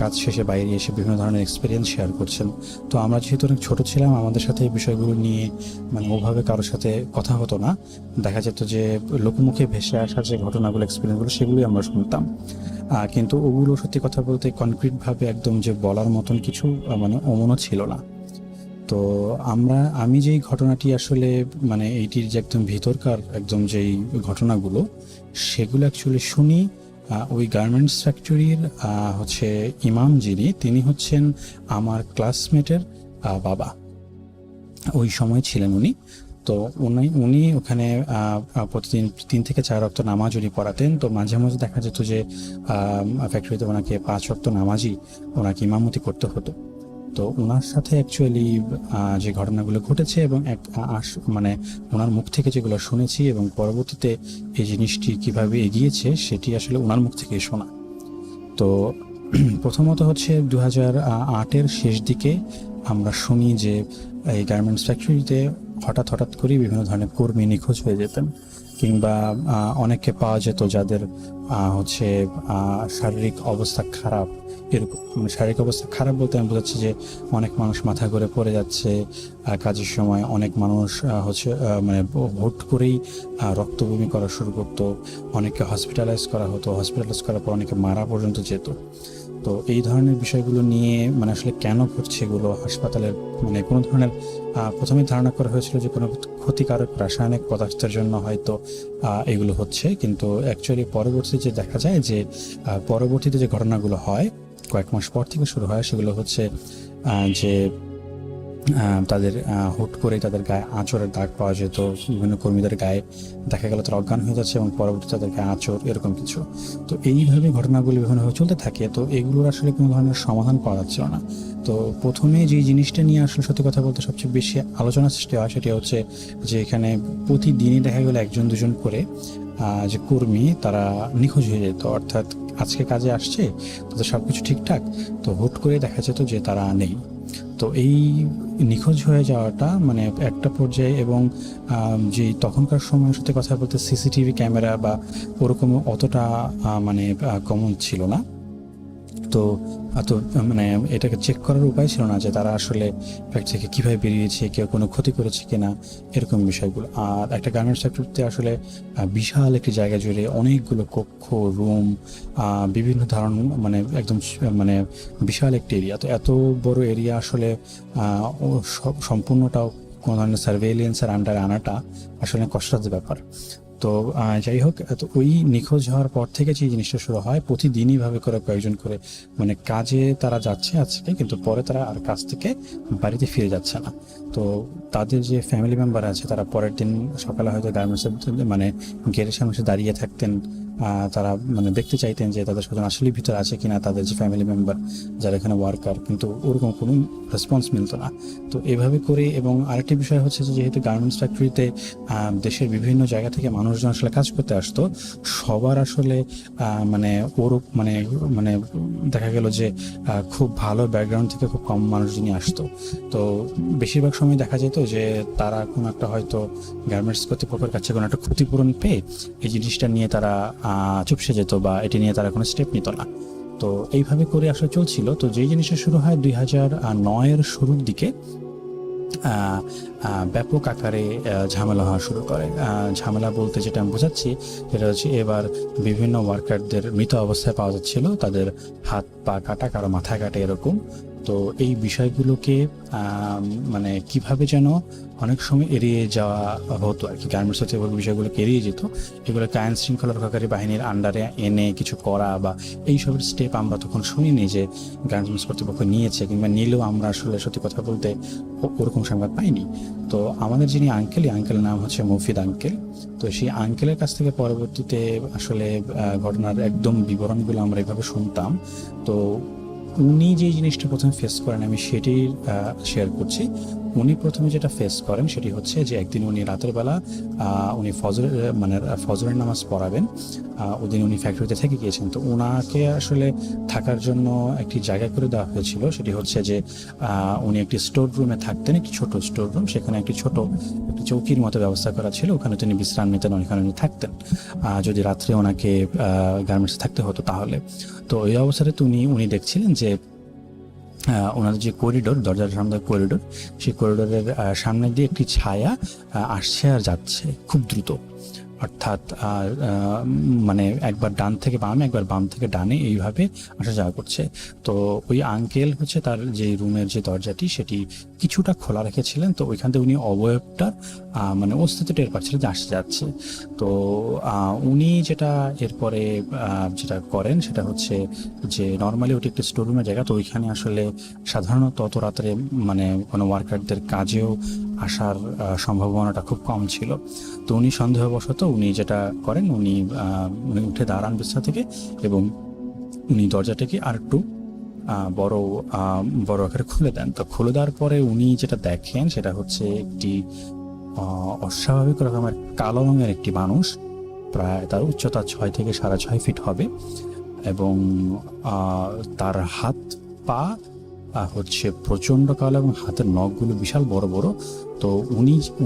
কাজ শেষে বাইরে এসে বিভিন্ন ধরনের এক্সপিরিয়েন্স শেয়ার করছেন। তো আমরা যেহেতু অনেক ছোটো ছিলাম, আমাদের সাথে এই বিষয়গুলো নিয়ে ওভাবে কারোর সাথে কথা হতো না। দেখা যেত যে লোকমুখে ভেসে আসা যে ঘটনাগুলো, এক্সপিরিয়েন্সগুলো, সেগুলোই আমরা শুনতাম। কিন্তু ওগুলো সত্যি কথা বলতে কনক্রিটভাবে একদম যে বলার মতন কিছু অমনও ছিল না। তো আমি যেই ঘটনাটি আসলে এইটির যে একদম ভিতরকার একদম যেই ঘটনাগুলো, সেগুলো অ্যাকচুয়ালি শুনি ওই গার্মেন্টস ফ্যাক্টরির হচ্ছে ইমাম যিনি, তিনি হচ্ছেন আমার ক্লাসমেটের বাবা। ওই সময় ছিলেন উনি। তো উনি ওখানে প্রতিদিন 3 থেকে 4 ওয়াক্ত নামাজ উনি পড়াতেন। তো মাঝে মাঝে দেখা যেত যে ফ্যাক্টরিতে ওনাকে 5 ওয়াক্ত নামাজই ওনাকে ইমামতি করতে হতো। তো তো ওনার সাথে অ্যাকচুয়ালি যে ঘটনাগুলো ঘটেছে এবং মানে ওনার মুখ থেকে যেগুলো শুনেছি এবং পরবর্তীতে এই জিনিসটি কিভাবে এগিয়েছে সেটি আসলে ওনার মুখ থেকে শোনা। তো প্রথমত হচ্ছে 2008-এর শেষ দিকে আমরা শুনি যে এই গার্মেন্টস ফ্যাক্টরিতে হঠাৎ করে বিভিন্ন ধরনের কর্মী নিখোঁজ হয়ে যেতেন, কিংবা অনেককে পাওয়া যেত যাদের হচ্ছে শারীরিক অবস্থা খারাপ। এরকম মানে শারীরিক অবস্থা খারাপ বলতে আমি বোঝাচ্ছি যে অনেক মানুষ মাথা ঘুরে পড়ে যাচ্ছে কাজের সময়, অনেক মানুষ হচ্ছে মানে হুট করেই রক্ত বমি করা শুরু করতো, অনেককে হসপিটালাইজ করা হতো, হসপিটালাইজ করার পর অনেকে মারা পর্যন্ত যেত। তো এই ধরনের বিষয়গুলো নিয়ে মানে আসলে কেন ঘটছে এগুলো হাসপাতালের মানে কোনো ধরনের প্রথমে ধারণা করা হয়েছিল যে কোনো ক্ষতিকারক রাসায়নিক পদার্থের জন্য হয়তো এগুলো হচ্ছে, কিন্তু অ্যাকচুয়ালি পরবর্তীতে যে দেখা যায় যে পরবর্তীতে যে ঘটনাগুলো হয় কয়েক মাস পর থেকে শুরু হয় সেগুলো হচ্ছে যে তাদের হুট করেই তাদের গায়ে আঁচড়ের দাগ পাওয়া যেত, বিভিন্ন কর্মীদের গায়ে দেখা গেল তারা অজ্ঞান হয়ে যাচ্ছে এবং পরবর্তীতে তাদের গায়ে আঁচড় এরকম কিছু। তো এইভাবে ঘটনাগুলি বিভিন্নভাবে চলতে থাকে। তো এগুলোর আসলে কোনো ধরনের সমাধান পাওয়া যাচ্ছিল না। তো প্রথমে যে জিনিসটা নিয়ে আসলে সত্যি কথা বলতে সবচেয়ে বেশি আলোচনা সৃষ্টি হয় সেটা হচ্ছে যে এখানে প্রতিদিনই দেখা গেল একজন দুজন করে যে কর্মী তারা নিখোঁজ হয়ে যেত, অর্থাৎ আজকে কাজে আসছে তাদের সব কিছু ঠিকঠাক, তো হুট করে দেখা যেত যে তারা নেই। তো এই নিখোঁজ হয়ে যাওয়াটা মানে একটা পর্যায়ে এবং যে তখনকার সময় সাথে কথা বলতে সিসিটিভি ক্যামেরা বা ওরকম অতটা মানে কমন ছিল না। তো মানে এটাকে চেক করার উপায় ছিল না যে তারা আসলে ফ্যাক্টরি থেকে কীভাবে বেরিয়েছে, কেউ কোনো ক্ষতি করেছে কিনা, এরকম বিষয়গুলো। আর একটা গার্মেন্টস ফ্যাক্টরিতে আসলে বিশাল একটি জায়গা জুড়ে অনেকগুলো কক্ষ, রুম, বিভিন্ন ধরনের মানে একদম মানে বিশাল একটি এরিয়া। তো এত বড় এরিয়া আসলে সম্পূর্ণটাও কোনো ধরনের সার্ভেইলেন্সের আন্ডারে আনাটা আসলে কষ্টসাধ্য ব্যাপার। তো যাই হোক, তো ওই নিখোঁজ হওয়ার পর থেকে যে জিনিসটা শুরু হয়, প্রতিদিনই ভাবে করে কয়েকজন করে মানে কাজে তারা যাচ্ছে আজকে, কিন্তু পরে তারা আর কাজ থেকে বাড়িতে ফিরে যাচ্ছে না। তো তাদের যে ফ্যামিলি মেম্বার আছে তারা পরের দিন সকালে হয়তো গার্মেন্টসের মানে গেটের সামনে দাঁড়িয়ে থাকতেন, তারা মানে দেখতে চাইতেন যে তাদের স্বজন আসলে ভিতরে আছে কিনা, তাদের যে ফ্যামিলি মেম্বার যারা এখানে ওয়ার্কার, কিন্তু ওরকম কোনো রেসপন্স মিলতো না। তো এভাবে করে, এবং আরেকটি বিষয় হচ্ছে যে যেহেতু গার্মেন্টস ফ্যাক্টরিতে দেশের বিভিন্ন জায়গা থেকে মানুষজন আসলে কাজ করতে আসতো, সবার আসলে মানে মানে মানে দেখা গেল যে খুব ভালো ব্যাকগ্রাউন্ড থেকে খুব কম মানুষজনই আসতো। তো বেশিরভাগ সময় দেখা যেত যে তারা কোনো একটা হয়তো গার্মেন্টস কর্তৃপক্ষের কাছে কোনো একটা ক্ষতিপূরণ পেয়ে এই জিনিসটা নিয়ে তারা চুপসে যেত বা এটি নিয়ে তারা কোনো স্টেপ নিত না। তো এইভাবে করে আসলে চলছিল। তো যেই জিনিসটা শুরু হয় 2009-এর শুরুর দিকে ব্যাপক আকারে ঝামেলা হওয়া শুরু করে। ঝামেলা বলতে যেটা আমি বোঝাচ্ছি সেটা হচ্ছে এবার বিভিন্ন ওয়ার্কারদের মৃত অবস্থায় পাওয়া যাচ্ছিল, তাদের হাত পা কাটা, কারো মাথা কাটা এরকম। তো এই বিষয়গুলোকে মানে কিভাবে যেন অনেক সময় এড়িয়ে যাওয়া হতো আর কি, গার্মেন্টস হচ্ছে বিষয়গুলোকে এড়িয়ে যেত। এগুলোকে আইন শৃঙ্খলা রক্ষাকারী বাহিনীর আন্ডারে এনে কিছু করা বা এইসবের স্টেপ আমরা তখন শুনিনি যে গার্মেন্টস কর্তৃপক্ষ নিয়েছে, কিংবা নিলেও আমরা আসলে সত্যি কথা বলতে ওরকম সংবাদ পাইনি। তো আমাদের যিনি আঙ্কেলের নাম হচ্ছে মফিদ আঙ্কেল। তো সেই আঙ্কেলের কাছ থেকে পরবর্তীতে আসলে ঘটনার একদম বিবরণগুলো আমরা এভাবে শুনতাম। তো উনি যে জিনিসটা প্রথমে ফেস করেন আমি সেটি শেয়ার করছি। উনি প্রথমে যেটা ফেস করেন সেটি হচ্ছে যে একদিন উনি রাতের বেলা উনি ফজরের নামাজ পড়াবেন, ওদিন উনি ফ্যাক্টরিতে থেকে গিয়েছেন। তো ওনাকে আসলে থাকার জন্য একটি জায়গা করে দেওয়া হয়েছিল, সেটি হচ্ছে যে উনি একটি স্টোর রুমে থাকতেন, একটি ছোট স্টোর রুম, সেখানে একটি চৌকির মতো ব্যবস্থা করা ছিল, ওখানে তিনি বিশ্রাম নিতেন, ওখানে উনি থাকতেন যদি রাত্রে ওনাকে গার্মেন্টসে থাকতে হতো তাহলে। তো এই অবস্থায় উনি দেখছিলেন যে ওনাদের যে করিডোর, দরজার সামনে করিডোর, সেই করিডোরের সামনে দিয়ে একটি ছায়া আসছে আর যাচ্ছে খুব দ্রুত, অর্থাৎ মানে একবার ডান থেকে বামে, একবার বাম থেকে ডানে, এইভাবে আসা যাওয়া করছে। তো ওই আঙ্কেল হচ্ছে তার যে রুমের যে দরজাটি সেটি কিছুটা খোলা রেখেছিলেন। তো ওইখান থেকে উনি অবয়বটার মানে অস্তিত্ব টের পাচ্ছিলেন যে আসতে যাচ্ছে। তো উনি যেটা এরপরে যেটা করেন সেটা হচ্ছে যে নর্মালি ওটি একটি স্টোর রুমের জায়গা, তো ওইখানে আসলে সাধারণত অত রাত্রে মানে কোনো ওয়ার্কারদের কাজেও আসার সম্ভাবনাটা খুব কম ছিল। তো উনি সন্দেহবশত উনি যেটা করেন, উনি উঠে দাঁড়ান বিছানা থেকে এবং উনি দরজাটাকে আর একটু বড় বড় আকারে খুলে দেন। তো খুলে দেওয়ার পরে উনি যেটা দেখেন সেটা হচ্ছে একটি অস্বাভাবিক রকমের কালো রঙের একটি মানুষ, প্রায় তার উচ্চতা 6 থেকে 6.5 ফিট হবে, এবং তার হাত পা হচ্ছে প্রচণ্ড কালো এবং হাতের নখগুলো বিশাল বড় বড়। তো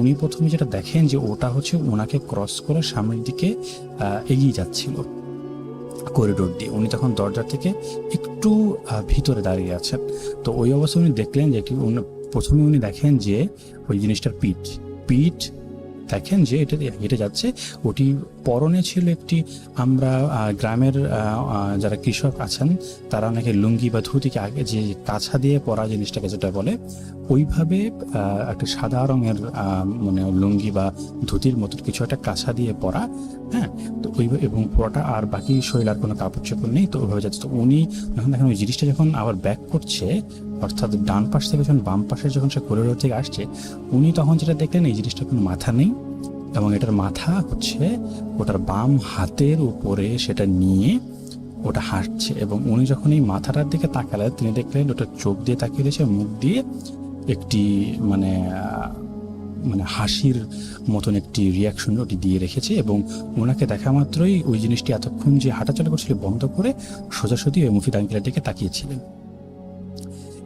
উনি প্রথমে যেটা দেখেন যে ওটা হচ্ছে ওনাকে ক্রস করে সামনের দিকে এগিয়ে যাচ্ছিল করিডোর দিয়ে। উনি তখন দরজা থেকে একটু ভিতরে দাঁড়িয়ে আছেন। তো ওই অবস্থায় উনি দেখলেন যে প্রথমে উনি দেখেন যে ওই জিনিসটার পিঠ দেখেন যে এটা হেঁটে যাচ্ছে। ওটি পরনে ছিল একটি, আমরা গ্রামের যারা কৃষক আছেন তারা অনেকে লুঙ্গি বা ধুতিকে আগে যে কাছা দিয়ে পরা জিনিসটাকে যেটা বলে, ওইভাবে একটা সাদা রঙের মানে লুঙ্গি বা ধুতির মতো কিছু একটা কাছা দিয়ে পরা। হ্যাঁ, তো এবং পুরোটা আর বাকি শরীর আর কোনো কাপড় চোপড় নেই। তো ওইভাবে যাচ্ছে। তো উনি যখন দেখেন ওই জিনিসটা যখন আবার ব্যাক করছে, অর্থাৎ ডান পাশ থেকে যখন বাম পাশে যখন সে করিডোর থেকে আসছে, উনি তখন যেটা দেখলেন এই জিনিসটার কোনো মাথা নেই, এবং এটার মাথা হচ্ছে ওটার বাম হাতের উপরে সেটা নিয়ে ওটা হাঁটছে। এবং উনি যখন এই মাথাটার দিকে তাকালেন তিনি দেখলেন ওটা চোখ দিয়ে তাকিয়ে দিয়েছে, মুখ দিয়ে একটি মানে হাসির মতন একটি রিয়াকশন ওটি দিয়ে রেখেছে। এবং ওনাকে দেখা মাত্রই ওই জিনিসটি এতক্ষণ যে হাঁটাচলা করছিল বন্ধ করে সোজাসুজি ওই মুফিদ আঙ্কেলের দিকে তাকিয়েছিলেন।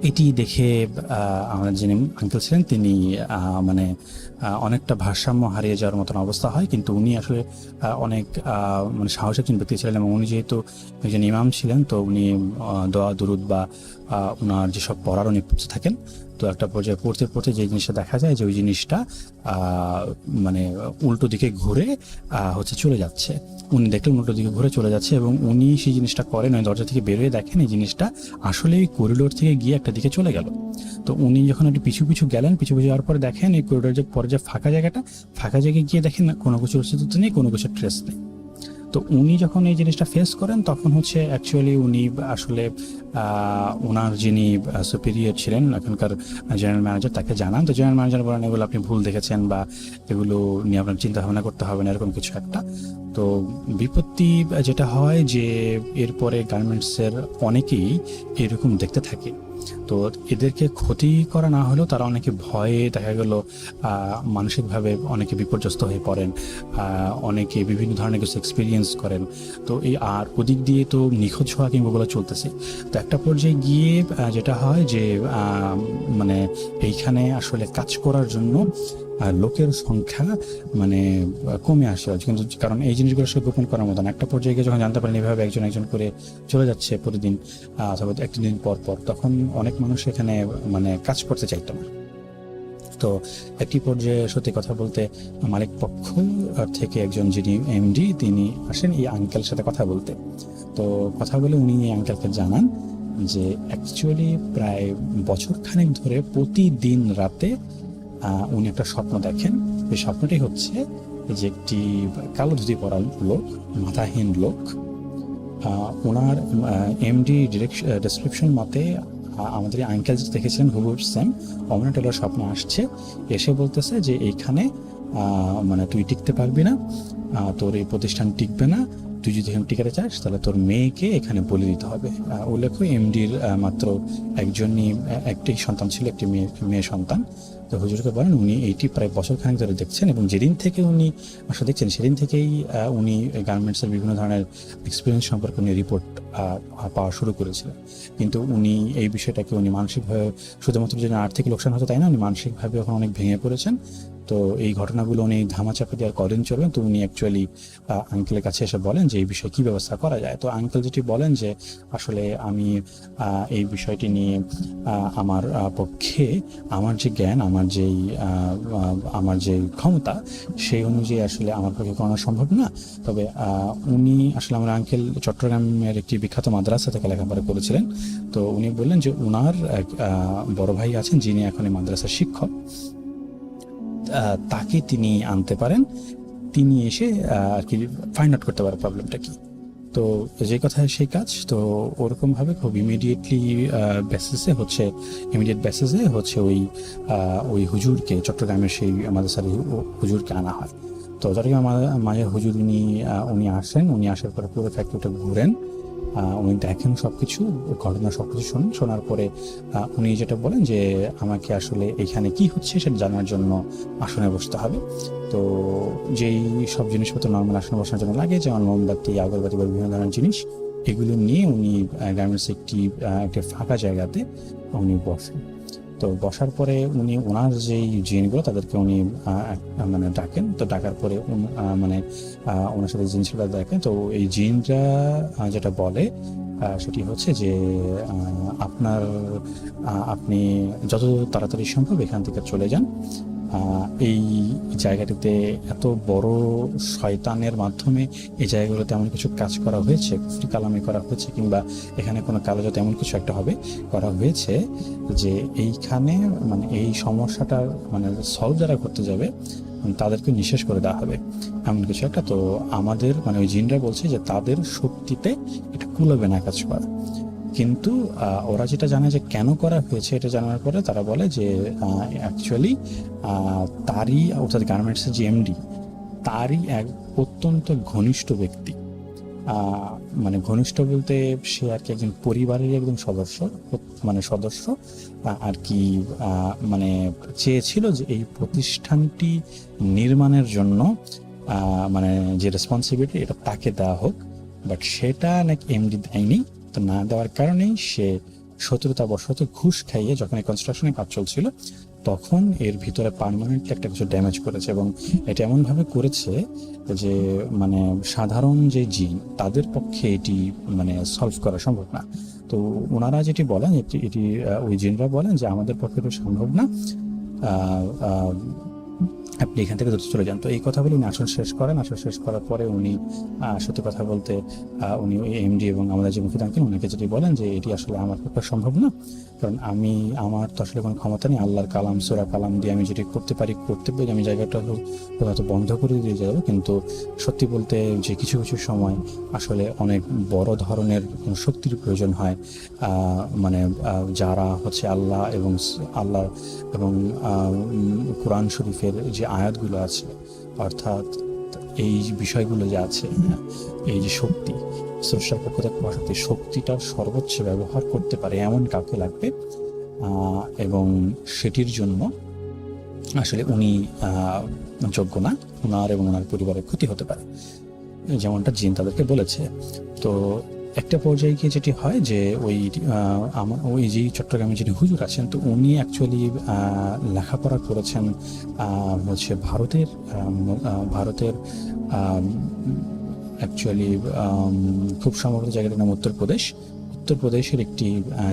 এটি দেখে আমাদের যিনি আঙ্কেল ছিলেন তিনি মানে অনেকটা ভারসাম্য হারিয়ে যাওয়ার মতন অবস্থা হয়। কিন্তু উনি আসলে অনেক মানে সাহসী একজন ব্যক্তি ছিলেন, এবং উনি যেহেতু একজন ইমাম ছিলেন তো উনি দোয়া দুরুদ বা ওনার যেসব পড়ার উনি পড়তে থাকেন। তো একটা পর্যায়ে পড়তে পড়তে যে জিনিসটা দেখা যায় যে ওই জিনিসটা মানে উল্টো দিকে ঘুরে হচ্ছে চলে যাচ্ছে। উনি দেখলেন উল্টো দিকে ঘুরে চলে যাচ্ছে, এবং উনি সেই জিনিসটা করেন, ওই দরজা থেকে বেরোয় দেখেন এই জিনিসটা আসলে এই করিডোর থেকে গিয়ে একটা দিকে চলে গেল। তো উনি যখন একটু পিছু পিছু গেলেন, পিছু পিছু যাওয়ার পরে দেখেন এই করিডোর যে পরে যে ফাঁকা জায়গায় গিয়ে দেখেন কোনো কিছুর অস্তিত্ব নেই, কোনো কিছুর ট্রেস নেই। তো উনি যখন এই জিনিসটা ফেস করেন তখন হচ্ছে অ্যাকচুয়ালি উনি আসলে ওনার যিনি সুপিরিয়র ছিলেন এখনকার জেনারেল ম্যানেজার তাকে জানান। তো জেনারেল ম্যানেজার বলেন এগুলো আপনি ভুল দেখেছেন বা এগুলো নিয়ে আপনার চিন্তা ভাবনা করতে হবে না, এরকম কিছু একটা। তো বিপত্তি যেটা হয় যে এরপরে গার্মেন্টসের অনেকেই এরকম দেখতে থাকে। তো এদেরকে ক্ষতি করা না হলেও তারা অনেকে ভয়ে দেখা গেল মানসিকভাবে অনেকে বিপর্যস্ত হয়ে পড়েন, অনেকে বিভিন্ন ধরনের কিছু এক্সপিরিয়েন্স করেন। তো এই আর ওদিক দিয়ে তো নিখোঁজ হওয়া কিংবা ওগুলো চলতেছে। তো একটা পর্যায়ে গিয়ে যেটা হয় যে মানে এইখানে আসলে কাজ করার জন্য লোকের সংখ্যা মানে কমে আসে, কিন্তু কারণ এই জিনিসগুলো সব গোপন করার মতন। একটা পর্যায়ে গিয়ে যখন জানতে পারেন এভাবে একজন করে চলে যাচ্ছে প্রতিদিন অথবা একটি দিন পর পর, তখন অনেক মানুষ এখানে মানে কাজ করতে চাইতো না। তো একটি পর্যায়ে সত্যি কথা বলতে মালিক পক্ষ থেকে একজন যিনি এমডি তিনি আসেন এই আঙ্কেলের সাথে কথা বলতে। তো কথা বলে উনি এই আঙ্কেলকে জানান যে অ্যাকচুয়ালি প্রায় বছর খানেক ধরে প্রতিদিন রাতে উনি একটা স্বপ্ন দেখেন। এই স্বপ্নটি হচ্ছে যে একটি কালো ধুতি পরা লোক, মাথাহীন লোক, ওনার এমডি ডেসক্রিপশন মতে আমাদের আঙ্কেল যে দেখেছিলেন হুবহু সেম অমনা টেলর স্বপ্নে আসছে, এসে বলতেছে যে এইখানে মানে তুই টিকতে পারবি না, তোর এই প্রতিষ্ঠান টিকবে না, তুই যদি এখানে টিকাতে চাস তাহলে তোর মেয়েকে এখানে বলে দিতে হবে। উল্লেখ্য এমডির মাত্র একটি সন্তান ছিল, একটি মেয়ে সন্তান। তো হুজুরকে বলেন উনি এইটি প্রায় বছরখানেক ধরে দেখছেন, এবং যেদিন থেকে উনি আসলে দেখছেন সেদিন থেকেই উনি গার্মেন্টসের বিভিন্ন ধরনের এক্সপিরিয়েন্স সম্পর্কে উনি রিপোর্ট পাওয়া শুরু করেছিলেন। কিন্তু উনি এই বিষয়টাকে উনি মানসিকভাবে শুধুমাত্র যে আর্থিক লোকসান হতো তাই না, উনি মানসিকভাবে এখন অনেক ভেঙে পড়েছেন। তো এই ঘটনাগুলো উনি ধামাচাপা দিয়ে আর কদিন চলবেন। তো উনি অ্যাকচুয়ালি আঙ্কেলের কাছে এসে বলেন যে এই বিষয়ে কী ব্যবস্থা করা যায়। তো আঙ্কেল যেটি বলেন যে আসলে আমি এই বিষয়টি নিয়ে আমার পক্ষে আমার যে জ্ঞান, আমার যে ক্ষমতা সেই অনুযায়ী আসলে আমার পক্ষে করানো সম্ভব না। তবে উনি আসলে আমার আঙ্কেল চট্টগ্রামের একটি বিখ্যাত মাদ্রাসা থেকে লেখাপড়া করেছিলেন। তো উনি বললেন যে ওনার এক বড় ভাই আছেন যিনি এখন এই মাদ্রাসার শিক্ষক, তাকে তিনি আনতে পারেন, তিনি এসে আর কি ফাইন্ড আউট করতে পারে প্রবলেমটা কি। তো যে কথা সেই কাজ। তো ওরকমভাবে খুব ইমিডিয়েট বেসিসে হচ্ছে ওই হুজুরকে, চট্টগ্রামের সেই মাদ্রাসার হুজুরকে আনা হয়। তো চট্টগ্রাম মাঝে হুজুর উনি আসেন, উনি আসার পরে পুরো ফ্যাক্টরিটা ঘুরেন, উনি দেখেন সবকিছু, ঘটনা সবকিছু শোনার পরে উনি যেটা বলেন যে আমাকে আসলে এখানে কি হচ্ছে সেটা জানার জন্য আসনে বসতে হবে। তো যেই সব জিনিসপত্র নর্মাল আসনে বসার জন্য লাগে, যেমন মোমবাতি, আগরবাতি বা বিভিন্ন ধরনের জিনিস, এগুলো নিয়ে উনি গার্মেন্টস একটা ফাঁকা জায়গাতে উনি বসেন। তো বসার পরে উনি ওনার যেই জিনগুলো তাদেরকে উনি মানে ডাকেন। তো ডাকার পরে মানে ওনার সাথে জিন ছিল দেখেন। তো এই জিনটা যেটা বলে সেটি হচ্ছে যে আপনি যত তাড়াতাড়ি সম্ভব এখান থেকে চলে যান। এই জায়গাটিতে এত বড় শয়তানের মাধ্যমে এই জায়গাগুলোতে এমন কিছু কাজ করা হয়েছে, কুফরি কালামি করা হয়েছে, কিংবা এখানে কোনো কালো যাতে এমন কিছু একটা হবে করা হয়েছে যে এইখানে মানে এই সমস্যাটার মানে সলভ যারা করতে যাবে তাদেরকে নিঃশেষ করে দেওয়া হবে এমন কিছু একটা। তো আমাদের মানে ওই জিনরা বলছে যে তাদের শক্তিতে এটা কুলাবে না কাজ করা। কিন্তু ওরা যেটা জানে যে কেন করা হয়েছে, এটা জানার পরে তারা বলে যে অ্যাকচুয়ালি তারই অর্থাৎ গার্মেন্টসের যে এমডি তারই এক অত্যন্ত ঘনিষ্ঠ ব্যক্তি, মানে ঘনিষ্ঠ বলতে সে আর কি একজন পরিবারের একজন সদস্য আর কি মানে চেয়েছিল যে এই প্রতিষ্ঠানটি নির্মাণের জন্য মানে যে রেসপন্সিবিলিটি এটা তাকে দেওয়া হোক, বাট সেটা নাকি এমডি দেয়নি। তো না দেওয়ার কারণেই সে শত্রুতাবশত ঘুষ খাইয়ে যখন এই কনস্ট্রাকশনের কাজ চলছিল তখন এর ভিতরে পার্মানেন্টলি একটা কিছু ড্যামেজ করেছে, এবং এটা এমনভাবে করেছে যে মানে সাধারণ যে জিন তাদের পক্ষে এটি মানে সলভ করা সম্ভব না। তো ওনারা যেটি বলেন এটি ওই জিনরা বলেন যে আমাদের পক্ষে তো সম্ভব না, আপনি এখান থেকে দ্রুত চলে যান। তো এই কথা বলে উনি আসন শেষ করেন। আসন শেষ করার পরে উনি সত্যি কথা বলতে উনি ওই এমডি এবং আমাদের যে মুফতি আঙ্কেল ওনাকে যেটি বলেন যে এটি আসলে আমার পক্ষে সম্ভব না, কারণ আমার তো আসলে কোনো ক্ষমতা নেই। আল্লাহর কালাম, সূরা কালাম দিয়ে আমি যেটি করতে পারি আমি জায়গাটা হয়তো বন্ধ করে দিয়ে যাবো, কিন্তু সত্যি বলতে যে কিছু কিছু সময় আসলে অনেক বড় ধরনের শক্তির প্রয়োজন হয়, মানে যারা হচ্ছে আল্লাহ এবং কোরআন শরীফের যে আয়াতগুলো আছে, অর্থাৎ এই বিষয়গুলো যে আছে, এই যে শক্তি স্রষ্টার পক্ষ থেকে পাওয়া শক্তিটার সর্বোচ্চ ব্যবহার করতে পারে এমন কাউকে লাগবে, এবং সেটির জন্য আসলে উনি যোগ্য না, ওনার এবং ওনার পরিবারের ক্ষতি হতে পারে, যেমনটা জিন তাদেরকে বলেছে। তো একটা পর্যায়ে গিয়ে যেটি হয় যে ওই যে চট্টগ্রামে যিনি হুজুর আছেন, তো উনি অ্যাকচুয়ালি লেখাপড়া করেছেন হচ্ছে ভারতের অ্যাকচুয়ালি খুব সম্ভবত জায়গাটার নাম উত্তরপ্রদেশের একটি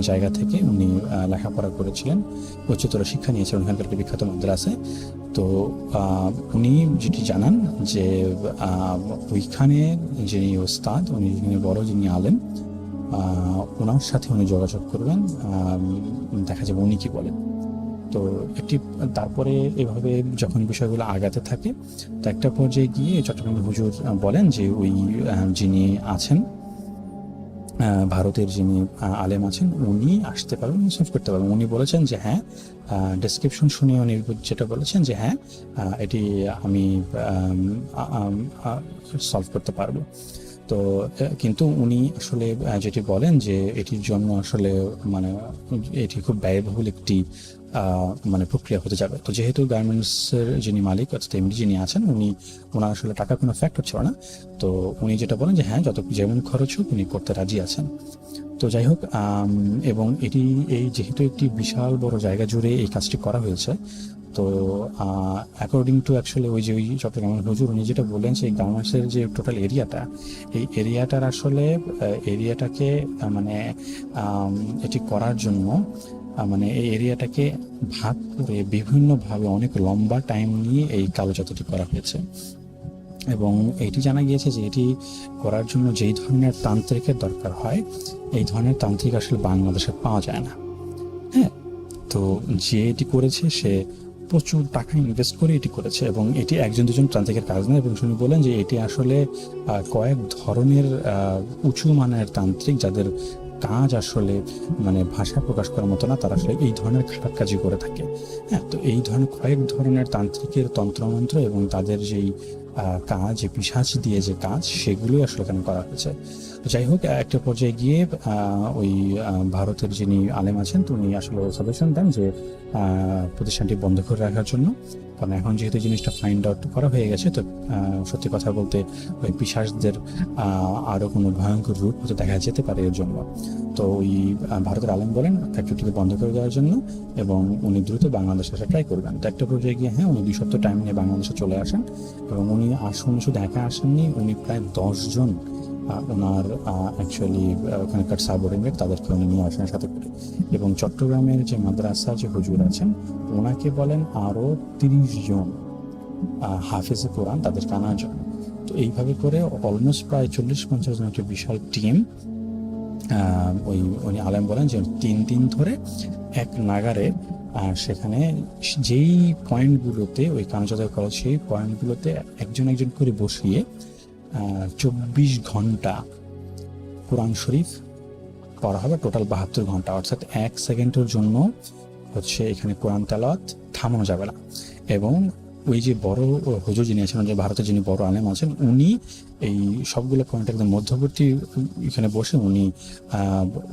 জায়গা থেকে উনি লেখাপড়া করেছিলেন, উচ্চতর শিক্ষা নিয়েছেন ওখানকার একটি বিখ্যাত মাদ্রাসায়। তো উনি যেটি জানান যে ওইখানে যিনি ওস্তাদ, যিনি বড়, যিনি আলেম, ওনার সাথে উনি যোগাযোগ করবেন, দেখা যাবে উনি কি বলেন। তো তারপরে এভাবে যখন বিষয়গুলো আগাতে থাকে, তো একটা পর্যায়ে গিয়ে চট্টগ্রামের হুজুর বলেন যে ওই যিনি আছেন ভারতের যিনি আলেম আছেন উনি আসতে পারবেন, সলভ করতে পারবেন। উনি বলেছেন যে হ্যাঁ, ডেসক্রিপশন শুনে উনি যেটা বলেছেন যে হ্যাঁ এটি আমি সলভ করতে পারবো। তো কিন্তু উনি আসলে যেটি বলেন যে এটির জন্য আসলে মানে এটি খুব ব্যয়বহুল একটি মানে প্রক্রিয়া হতে যাবে। তো যেহেতু গার্মেন্টসের যিনি মালিক অর্থাৎ এমডি যিনি আছেন ওনার আসলে টাকা কোনো ফ্যাক্ট হচ্ছে না, তো উনি যেটা বলেন যে হ্যাঁ যেমন খরচ হোক উনি করতে রাজি আছেন। তো যাই হোক, এবং যেহেতু একটি বিশাল বড় জায়গা জুড়ে এই কাজটি করা হয়েছে, তো অ্যাকর্ডিং টু অ্যাকচুয়ালি ওই চট্টগ্রামের হুজুর উনি যেটা বললেন সেই গার্মেন্টসের যে টোটাল এরিয়াটা, এই এরিয়াটার আসলে এরিয়াটাকে মানে এটি করার জন্য মানে এই এরিয়াটাকে ভাগ করে বিভিন্নভাবে অনেক লম্বা টাইম নিয়ে এই কালোজাদুটি করা হয়েছে। এবং এটি জানা গিয়েছে যে এটি করার জন্য যেই ধরনের তান্ত্রিকের দরকার হয় এই ধরনের তান্ত্রিক আসলে বাংলাদেশে পাওয়া যায় না। হ্যাঁ, তো যে এটি করেছে সে প্রচুর টাকা ইনভেস্ট করে এটি করেছে, এবং এটি একজন দুজন তান্ত্রিকের কাজ নয়। এবং শুনি বলেন যে এটি আসলে কয়েক ধরনের উঁচু মানের তান্ত্রিক যাদের কাজ আসলে মানে ভাষা প্রকাশ করার মতো না, তারা আসলে এই ধরনের খারাপ কাজই করে থাকে। হ্যাঁ, তো এই ধরনের কয়েক ধরনের তান্ত্রিকের তন্ত্রমন্ত্র এবং তাদের যেই কাজ, যে পিশাচ দিয়ে যে কাজ, সেগুলোই আসলে এখানে করা হয়েছে। যাই হোক, একটা পর্যায়ে গিয়ে ওই ভারতের যিনি আলেম আছেন উনি আসলে সাজেশন দেন যে প্রতিষ্ঠানটি বন্ধ করে রাখার জন্য, কারণ এখন যেহেতু জিনিসটা ফাইন্ড আউট করা হয়ে গেছে, তো সত্যি কথা বলতে ওই পিশাচদের আরও কোনো ভয়ঙ্কর রূপ হতে দেখা যেতে পারে এর জন্য। তো ওই ভারতের আলেম বলেন ফ্যাক্টরিটিকে বন্ধ করে দেওয়ার জন্য, এবং উনি দ্রুত বাংলাদেশে আসা ট্রাই করবেন। তো একটা পর্যায়ে গিয়ে হ্যাঁ, উনি 2 সপ্তাহ টাইম নিয়ে বাংলাদেশে চলে আসেন, এবং উনি শুধু একা আসেননি, উনি প্রায় 10 জন ওনার অ্যাকচুয়ালি ওখানকার সাবঅর্ডিনেট তাদেরকে উনি নিয়ে আসেন সাথে করে। এবং চট্টগ্রামের যে মাদ্রাসা যে হুজুর আছেন ওনাকে বলেন আরও 30 জন হাফেজে কোরআন তাদেরকে আনার জন্য। তো এইভাবে করে অলমোস্ট প্রায় 40-50 জন একটা বিশাল টিম, উনি আলেম বলেন যে 3 দিন ধরে এক নাগারে সেখানে যেই পয়েন্টগুলোতে ওই কানজাদা করা, সেই পয়েন্টগুলোতে একজন একজন করে বসিয়ে 24 ঘন্টা কোরআন শরীফ পড়া হবে, টোটাল 72 ঘন্টা, অর্থাৎ 1 সেকেন্ডের জন্য হচ্ছে এখানে কোরআন তেলাওয়াত থামানো যাবে না। এবং ওই যে বড় হুজুর যিনি আছেন, যে ভারতের যিনি বড় আলেম আছেন, উনি এই সবগুলো পয়েন্ট একদম মধ্যবর্তী এখানে বসে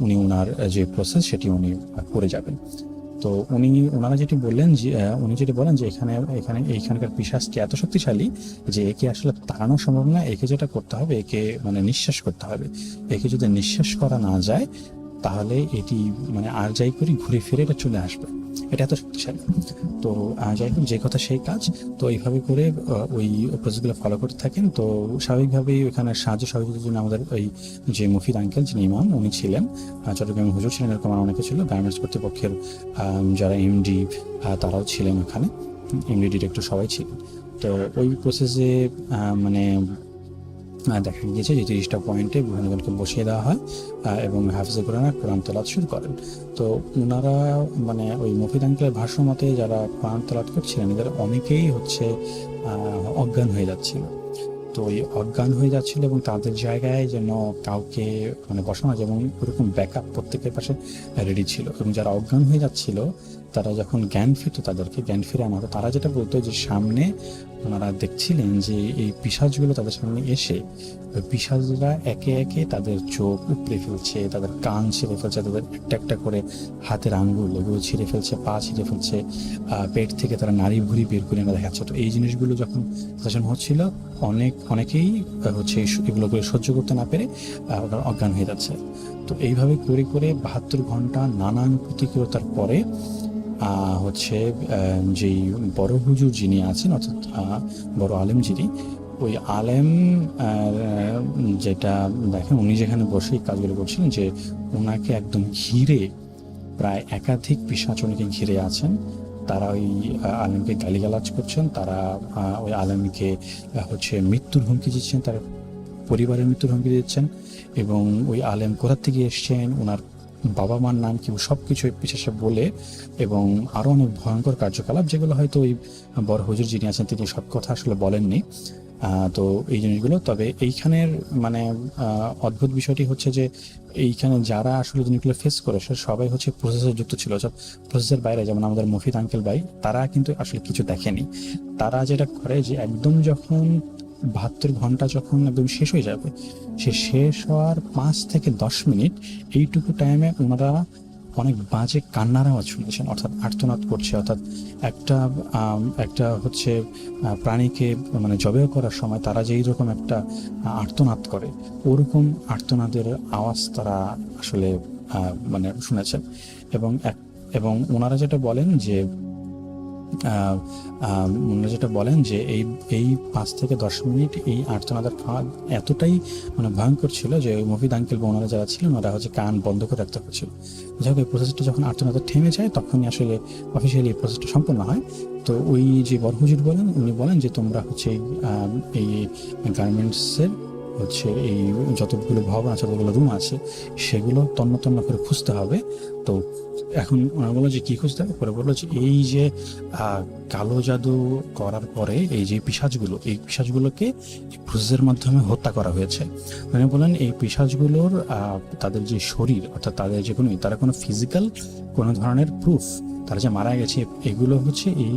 উনি ওনার যে প্রসেস সেটি উনি করে যাবেন। তো ওনারা যেটি বললেন যে উনি যেটি বলেন যে এইখানকার পিশাচটি এত শক্তিশালী যে একে আসলে তাড়ানো সম্ভব না। একে যেটা করতে হবে, একে মানে নিঃশ্বাস করতে হবে। একে যদি নিঃশ্বাস করা না যায় তাহলে এটি মানে আর যাই করি ঘুরে ফিরে এটা চলে আসবে, এটা এত শক্তিশালী। তো যাই হোক, যে কথা সেই কাজ। তো এইভাবে করে ওই প্রসেসগুলো ফলো করতে থাকেন। তো স্বাভাবিকভাবেই ওখানে সাহায্য সহযোগিতার জন্য আমাদের ওই যে মুফিদ আঙ্কেল যিনি ইমাম উনি ছিলেন, চট্টগ্রামের হুজুর ছিলেন, এরকম অনেকে ছিল, গার্মেন্টস কর্তৃপক্ষের যারা এমডি তারাও ছিলেন ওখানে, এমডি ডিরেক্টর সবাই ছিলেন। তো ওই প্রসেসে মানে দেখা গিয়েছে যে 30টা পয়েন্টে বিভিন্নজনকে বসিয়ে দেওয়া হয় এবং হাফিজে কোরআন তেলাওয়াত শুরু করেন। তো ওনারা মানে ওই মুফিদ আঙ্কেলের ভাষ্য মতে যারা কোরআন তেলাওয়াত করছিলেন এদের অনেকেই হচ্ছে অজ্ঞান হয়ে যাচ্ছিল। তো ওই অজ্ঞান হয়ে যাচ্ছিল এবং তাদের জায়গায় যেন কাউকে মানে বসানো, যেমন ওরকম ব্যাকআপ প্রত্যেকের পাশে রেডি ছিল। এবং যারা অজ্ঞান হয়ে যাচ্ছিল তারা যখন জ্ঞান ফিরত, তাদেরকে জ্ঞান ফিরে আনা হতো, তারা যেটা বলতো যে সামনে ওনারা দেখছিলেন যে এই পিশাচগুলো তাদের সামনে এসে ওই পিশাচরা একে একে তাদের চোখ উপড়ে ফেলছে, তাদের কান ছিঁড়ে ফেলছে, তাদের একটা একটা করে হাতের আঙ্গুল এগুলো ছিঁড়ে ফেলছে, পা ছিঁড়ে ফেলছে, পেট থেকে তারা নাড়ি ভুড়ি বের করে এনে দেখাচ্ছে। তো এই জিনিসগুলো যখন প্রদর্শন হচ্ছিল অনেকেই হচ্ছে এগুলোকে সহ্য করতে না পেরে ওরা অজ্ঞান হয়ে যাচ্ছে। তো এইভাবে করে করে 72 ঘন্টা নানান প্রতিকূলতার পরে হচ্ছে যেই বড় হুজুর যিনি আছেন, অর্থাৎ বড় আলেম যিনি, ওই আলেম যেটা দেখেন উনি যেখানে বসে কাজগুলো করছিলেন, যে ওনাকে একদম ঘিরে প্রায় একাধিক পিশাচ উনিকে ঘিরে আছেন। তারা ওই আলেমকে গালিগালাজ করছেন, তারা ওই আলেমকে হচ্ছে মৃত্যুর হুমকি দিচ্ছেন, তার পরিবারের মৃত্যুর হুমকি দিচ্ছেন। এবং ওই আলেম কোথা থেকে এসছেন, ওনার বাবা মার নাম কি, সব কিছু পিছাসে বলে, এবং আরও অনেক ভয়ঙ্কর কার্যকলাপ যেগুলো হয়তো ওই বড় হুজুর যিনি আছেন তিনি সব কথা আসলে বলেননি। তো এই জিনিসগুলো, তবে এইখানের মানে অদ্ভুত বিষয়টি হচ্ছে যে এইখানে যারা আসলে জিনিসগুলো ফেস করে সবাই হচ্ছে প্রসেসে যুক্ত ছিল। সব প্রসেসের বাইরে, যেমন আমাদের মুফিদ আঙ্কেল ভাই, তারা কিন্তু আসলে কিছু দেখেনি। তারা যেটা করে যে একদম যখন 72 ঘন্টা যখন একদম শেষ হয়ে যাবে, সে শেষ হওয়ার 5 থেকে 10 মিনিট এইটুকু টাইমে ওনারা অনেক বাজে কান্নার আওয়াজ শুনেছেন, অর্থাৎ আর্তনাদ করছে। অর্থাৎ একটা হচ্ছে প্রাণীকে মানে জবেহ করার সময় তারা যেই রকম একটা আর্তনাদ করে, ওরকম আর্তনাদের আওয়াজ তারা আসলে মানে শুনেছেন। এবং ওনারা যেটা বলেন যে এই 5 থেকে 10 মিনিট এই আর্তনাদের খাওয়া এতটাই মানে ভয়ঙ্কর ছিল যে মুফিদ আঙ্কেল বা ওনারা যারা ছিলেন ওরা হচ্ছে কান বন্ধ করে রাখতে হচ্ছিল। যাই হোক, এই প্রসেসটা যখন আর্তনাদের থেমে যায় তখনই আসলে অফিসিয়ালি এই প্রসেসটা সম্পূর্ণ হয়। তো ওই যে বড় হুজুর উনি বলেন যে তোমরা হচ্ছে এই গার্মেন্টসের হচ্ছে এই যতগুলো ভবন আছে, যতগুলো রুম আছে, সেগুলো তন্ন তন্ন করে খুঁজতে হবে। তো এখন ওনারা বললো যে কী খুঁজতে হবে, পরে বললো যে এই যে কালো জাদু করার পরে এই যে এই পিশাচগুলোকে প্রসেসের মাধ্যমে হত্যা করা হয়েছে। মানে বলেন এই পিশাচগুলোর তাদের যে শরীর, অর্থাৎ তাদের যে তারা কোনো ফিজিক্যাল কোনো ধরনের প্রুফ তারা যে মারা গেছে এগুলো হচ্ছে এই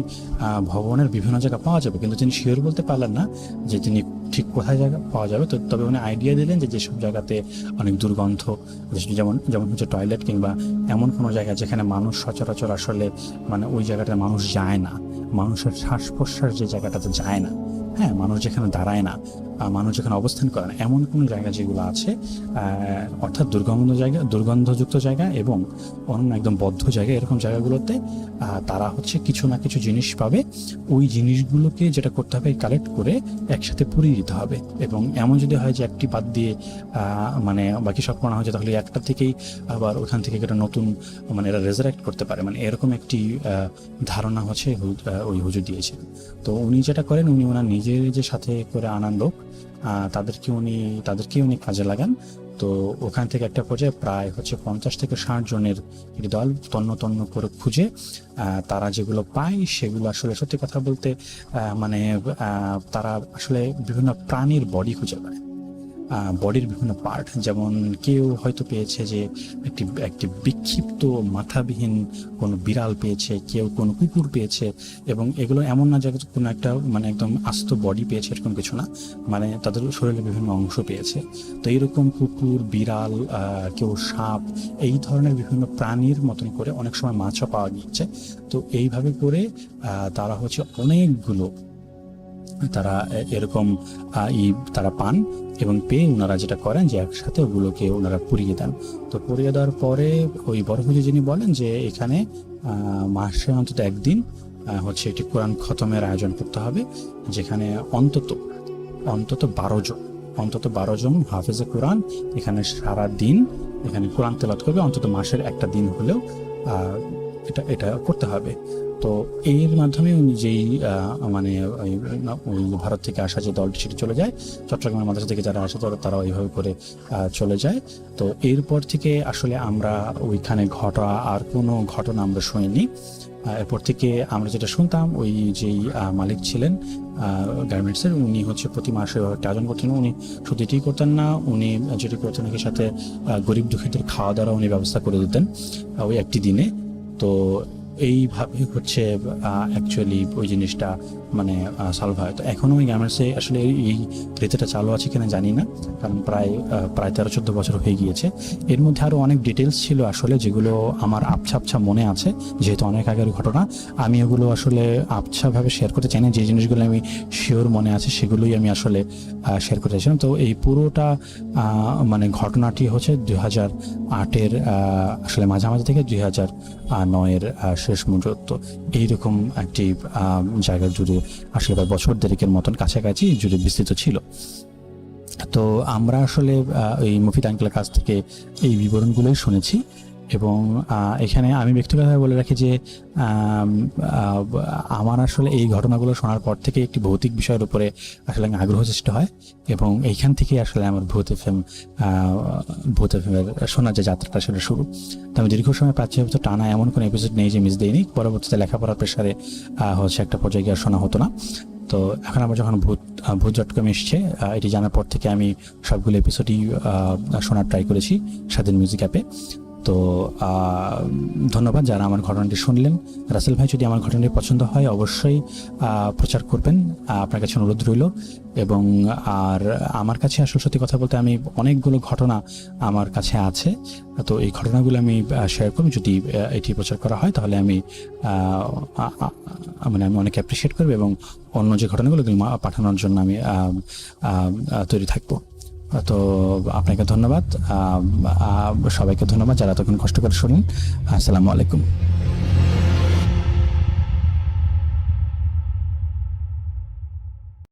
ভবনের বিভিন্ন জায়গা পাওয়া যাবে, কিন্তু তিনি শিওর বলতে পারলেন না যে তিনি ঠিক কোথায় জায়গা পাওয়া যাবে। তো তবে উনি আইডিয়া দিলেন যে যেসব জায়গাতে অনেক দুর্গন্ধ, যেমন যেমন হচ্ছে টয়লেট কিংবা এমন কোনো জায়গা যেখানে মানুষ সচরাচর আসলে মানে ওই জায়গাটায় মানুষ যায় না, মানুষের শ্বাস প্রশ্বাস যে জায়গাটাতে যায় না, হ্যাঁ, মানুষ যেখানে দাঁড়ায় না, মানুষ যেখানে অবস্থান করে না, এমন কোনো জায়গা যেগুলো আছে, অর্থাৎ দুর্গন্ধযুক্ত জায়গা এবং অন্য একদম বদ্ধ জায়গা, এরকম জায়গাগুলোতে তারা হচ্ছে কিছু না কিছু জিনিস পাবে। ওই জিনিসগুলোকে যেটা করতে হবে কালেক্ট করে একসাথে পুড়িয়ে দিতে হবে। এবং এমন যদি হয় যে একটি বাদ দিয়ে মানে বাকি সব করা হয়, তাহলে একটা থেকেই আবার ওখান থেকে একটা নতুন মানে এরা রেজারেক্ট করতে পারে, মানে এরকম একটি ধারণা হচ্ছে ওই হুজুর দিয়েছেন। তো উনি যেটা করেন, উনি ওনার নিজের যে সাথে করে আনান লোক তাদেরকে উনি কাজে লাগান। তো ওখান থেকে একটা পর্যায়ে প্রায় হচ্ছে 50 থেকে 60 জনের একটি দল তন্ন করে খুঁজে তারা যেগুলো পায় সেগুলো আসলে সত্যি কথা বলতে মানে তারা আসলে বিভিন্ন প্রাণীর বডি খুঁজে পায়, বডির বিভিন্ন পার্ট। যেমন কেউ হয়তো পেয়েছে যে একটি বিক্ষিপ্ত মাথাবিহীন কোনো বিড়াল পেয়েছে, কেউ কোনো কুকুর পেয়েছে, এবং এগুলো এমন না যে কোনো একটা মানে একদম আস্ত বডি পেয়েছে এরকম কিছু না, মানে তাদের শরীরে বিভিন্ন অংশ পেয়েছে। তো এইরকম কুকুর, বিড়াল, কেউ সাপ, এই ধরনের বিভিন্ন প্রাণীর মতন করে অনেক সময় মাছও পাওয়া গিয়েছে। তো এইভাবে করে তারা হচ্ছে অনেকগুলো তারা এরকম তারা পান, এবং পেয়ে ওনারা যেটা করেন যে একসাথে ওগুলোকে ওনারা পুড়িয়ে দেন। তো পুড়িয়ে দেওয়ার পরে ওই বড় হুজুর যিনি বলেন যে এখানে মাসে অন্তত একদিন হচ্ছে একটি কোরআন খতমের আয়োজন করতে হবে, যেখানে অন্তত 12 জন হাফেজে কোরআন এখানে সারা দিন এখানে কোরআন তেলাওয়াত করবে, অন্তত মাসের একটা দিন হলেও এটা করতে হবে। তো এর মাধ্যমে উনি যেই মানে ওই ভারত থেকে আসা যে দলটি সেটি চলে যায়, চট্টগ্রামের মাদ্রাসা থেকে যারা আসে তারা ওইভাবে করে চলে যায়। তো এরপর থেকে আসলে আমরা ওইখানে ঘটা আর কোনো ঘটনা আমরা শুনিনি। এরপর থেকে আমরা যেটা শুনতাম, ওই যেই মালিক ছিলেন গার্মেন্টসের, উনি হচ্ছে প্রতি মাসে আয়োজন করতেন। উনি শুধু এটি করতেন না, উনি যেটি করতেন এর সাথে গরিব দুঃখীদের খাওয়া দাওয়া উনি ব্যবস্থা করে দিতেন ওই একটি দিনে। তো এইভাবে হচ্ছে অ্যাকচুয়ালি ওই জিনিসটা মানে সলভ হয়। তো এখনও ওই গার্মেন্টসে আসলে এই রীতিটা চালু আছে কিনা জানি না, কারণ প্রায় 13-14 বছর হয়ে গিয়েছে। এর মধ্যে আরও অনেক ডিটেলস ছিল আসলে, যেগুলো আমার আবছা মনে আছে, যেহেতু অনেক আগের ঘটনা। আমি এগুলো আসলে আবছাভাবে শেয়ার করতে চাই না, যে জিনিসগুলো আমি শিওর মনে আছে সেগুলোই আমি আসলে শেয়ার করতে চাইছিলাম। তো এই পুরোটা মানে ঘটনাটি হচ্ছে 2008-এর আসলে মাঝামাঝি থেকে 2009-এর শেষ মুহূর্ত, এইরকম একটি জায়গা জুড়ে আসলে প্রায় বছর দেড়েকের মতন কাছাকাছি জুড়ে বিস্তৃত ছিল। তো আমরা আসলে এই মুফিদ আঙ্কেলের কাছ থেকে এই বিবরণগুলোই শুনেছি। এবং এখানে আমি ব্যক্তিগতভাবে বলে রাখি যে আমার আসলে এই ঘটনাগুলো শোনার পর থেকে একটি ভৌতিক বিষয়ের উপরে আসলে আগ্রহ সৃষ্টি হয়, এবং এইখান থেকে আসলে আমার ভূত এফএমের শোনার যে যাত্রাটা সেটা শুরু। তো আমি দীর্ঘ সময় 5-6 বছর টানা এমন কোনো এপিসোড নেই যে মিস দেয়নি। পরবর্তীতে লেখাপড়ার প্রেসারে হচ্ছে একটা পর্যায়ে গিয়ে শোনা হতো না। তো এখন আমার যখন ভূত.com এসছে, এটি জানার পর থেকে আমি সবগুলো এপিসোডই শোনার ট্রাই করেছি স্বাধীন মিউজিক অ্যাপে। তো ধন্যবাদ যারা আমার ঘটনাটি শুনলেন। রাসেল ভাই, যদি আমার ঘটনাটি পছন্দ হয় অবশ্যই প্রচার করবেন, আপনার কাছে অনুরোধ রইল। এবং আর আমার কাছে আসলে সত্যি কথা বলতে আমি অনেকগুলো ঘটনা আমার কাছে আছে, তো এই ঘটনাগুলো আমি শেয়ার করব। যদি এটি প্রচার করা হয় তাহলে আমি অনেক অ্যাপ্রিসিয়েট করব, এবং অন্য যে ঘটনাগুলো পাঠানোর জন্য আমি তৈরি থাকবো। তো আপনাকে ধন্যবাদ, সবাইকে ধন্যবাদ যারা এতক্ষণ কষ্ট করে শুনুন। আসসালামু আলাইকুম।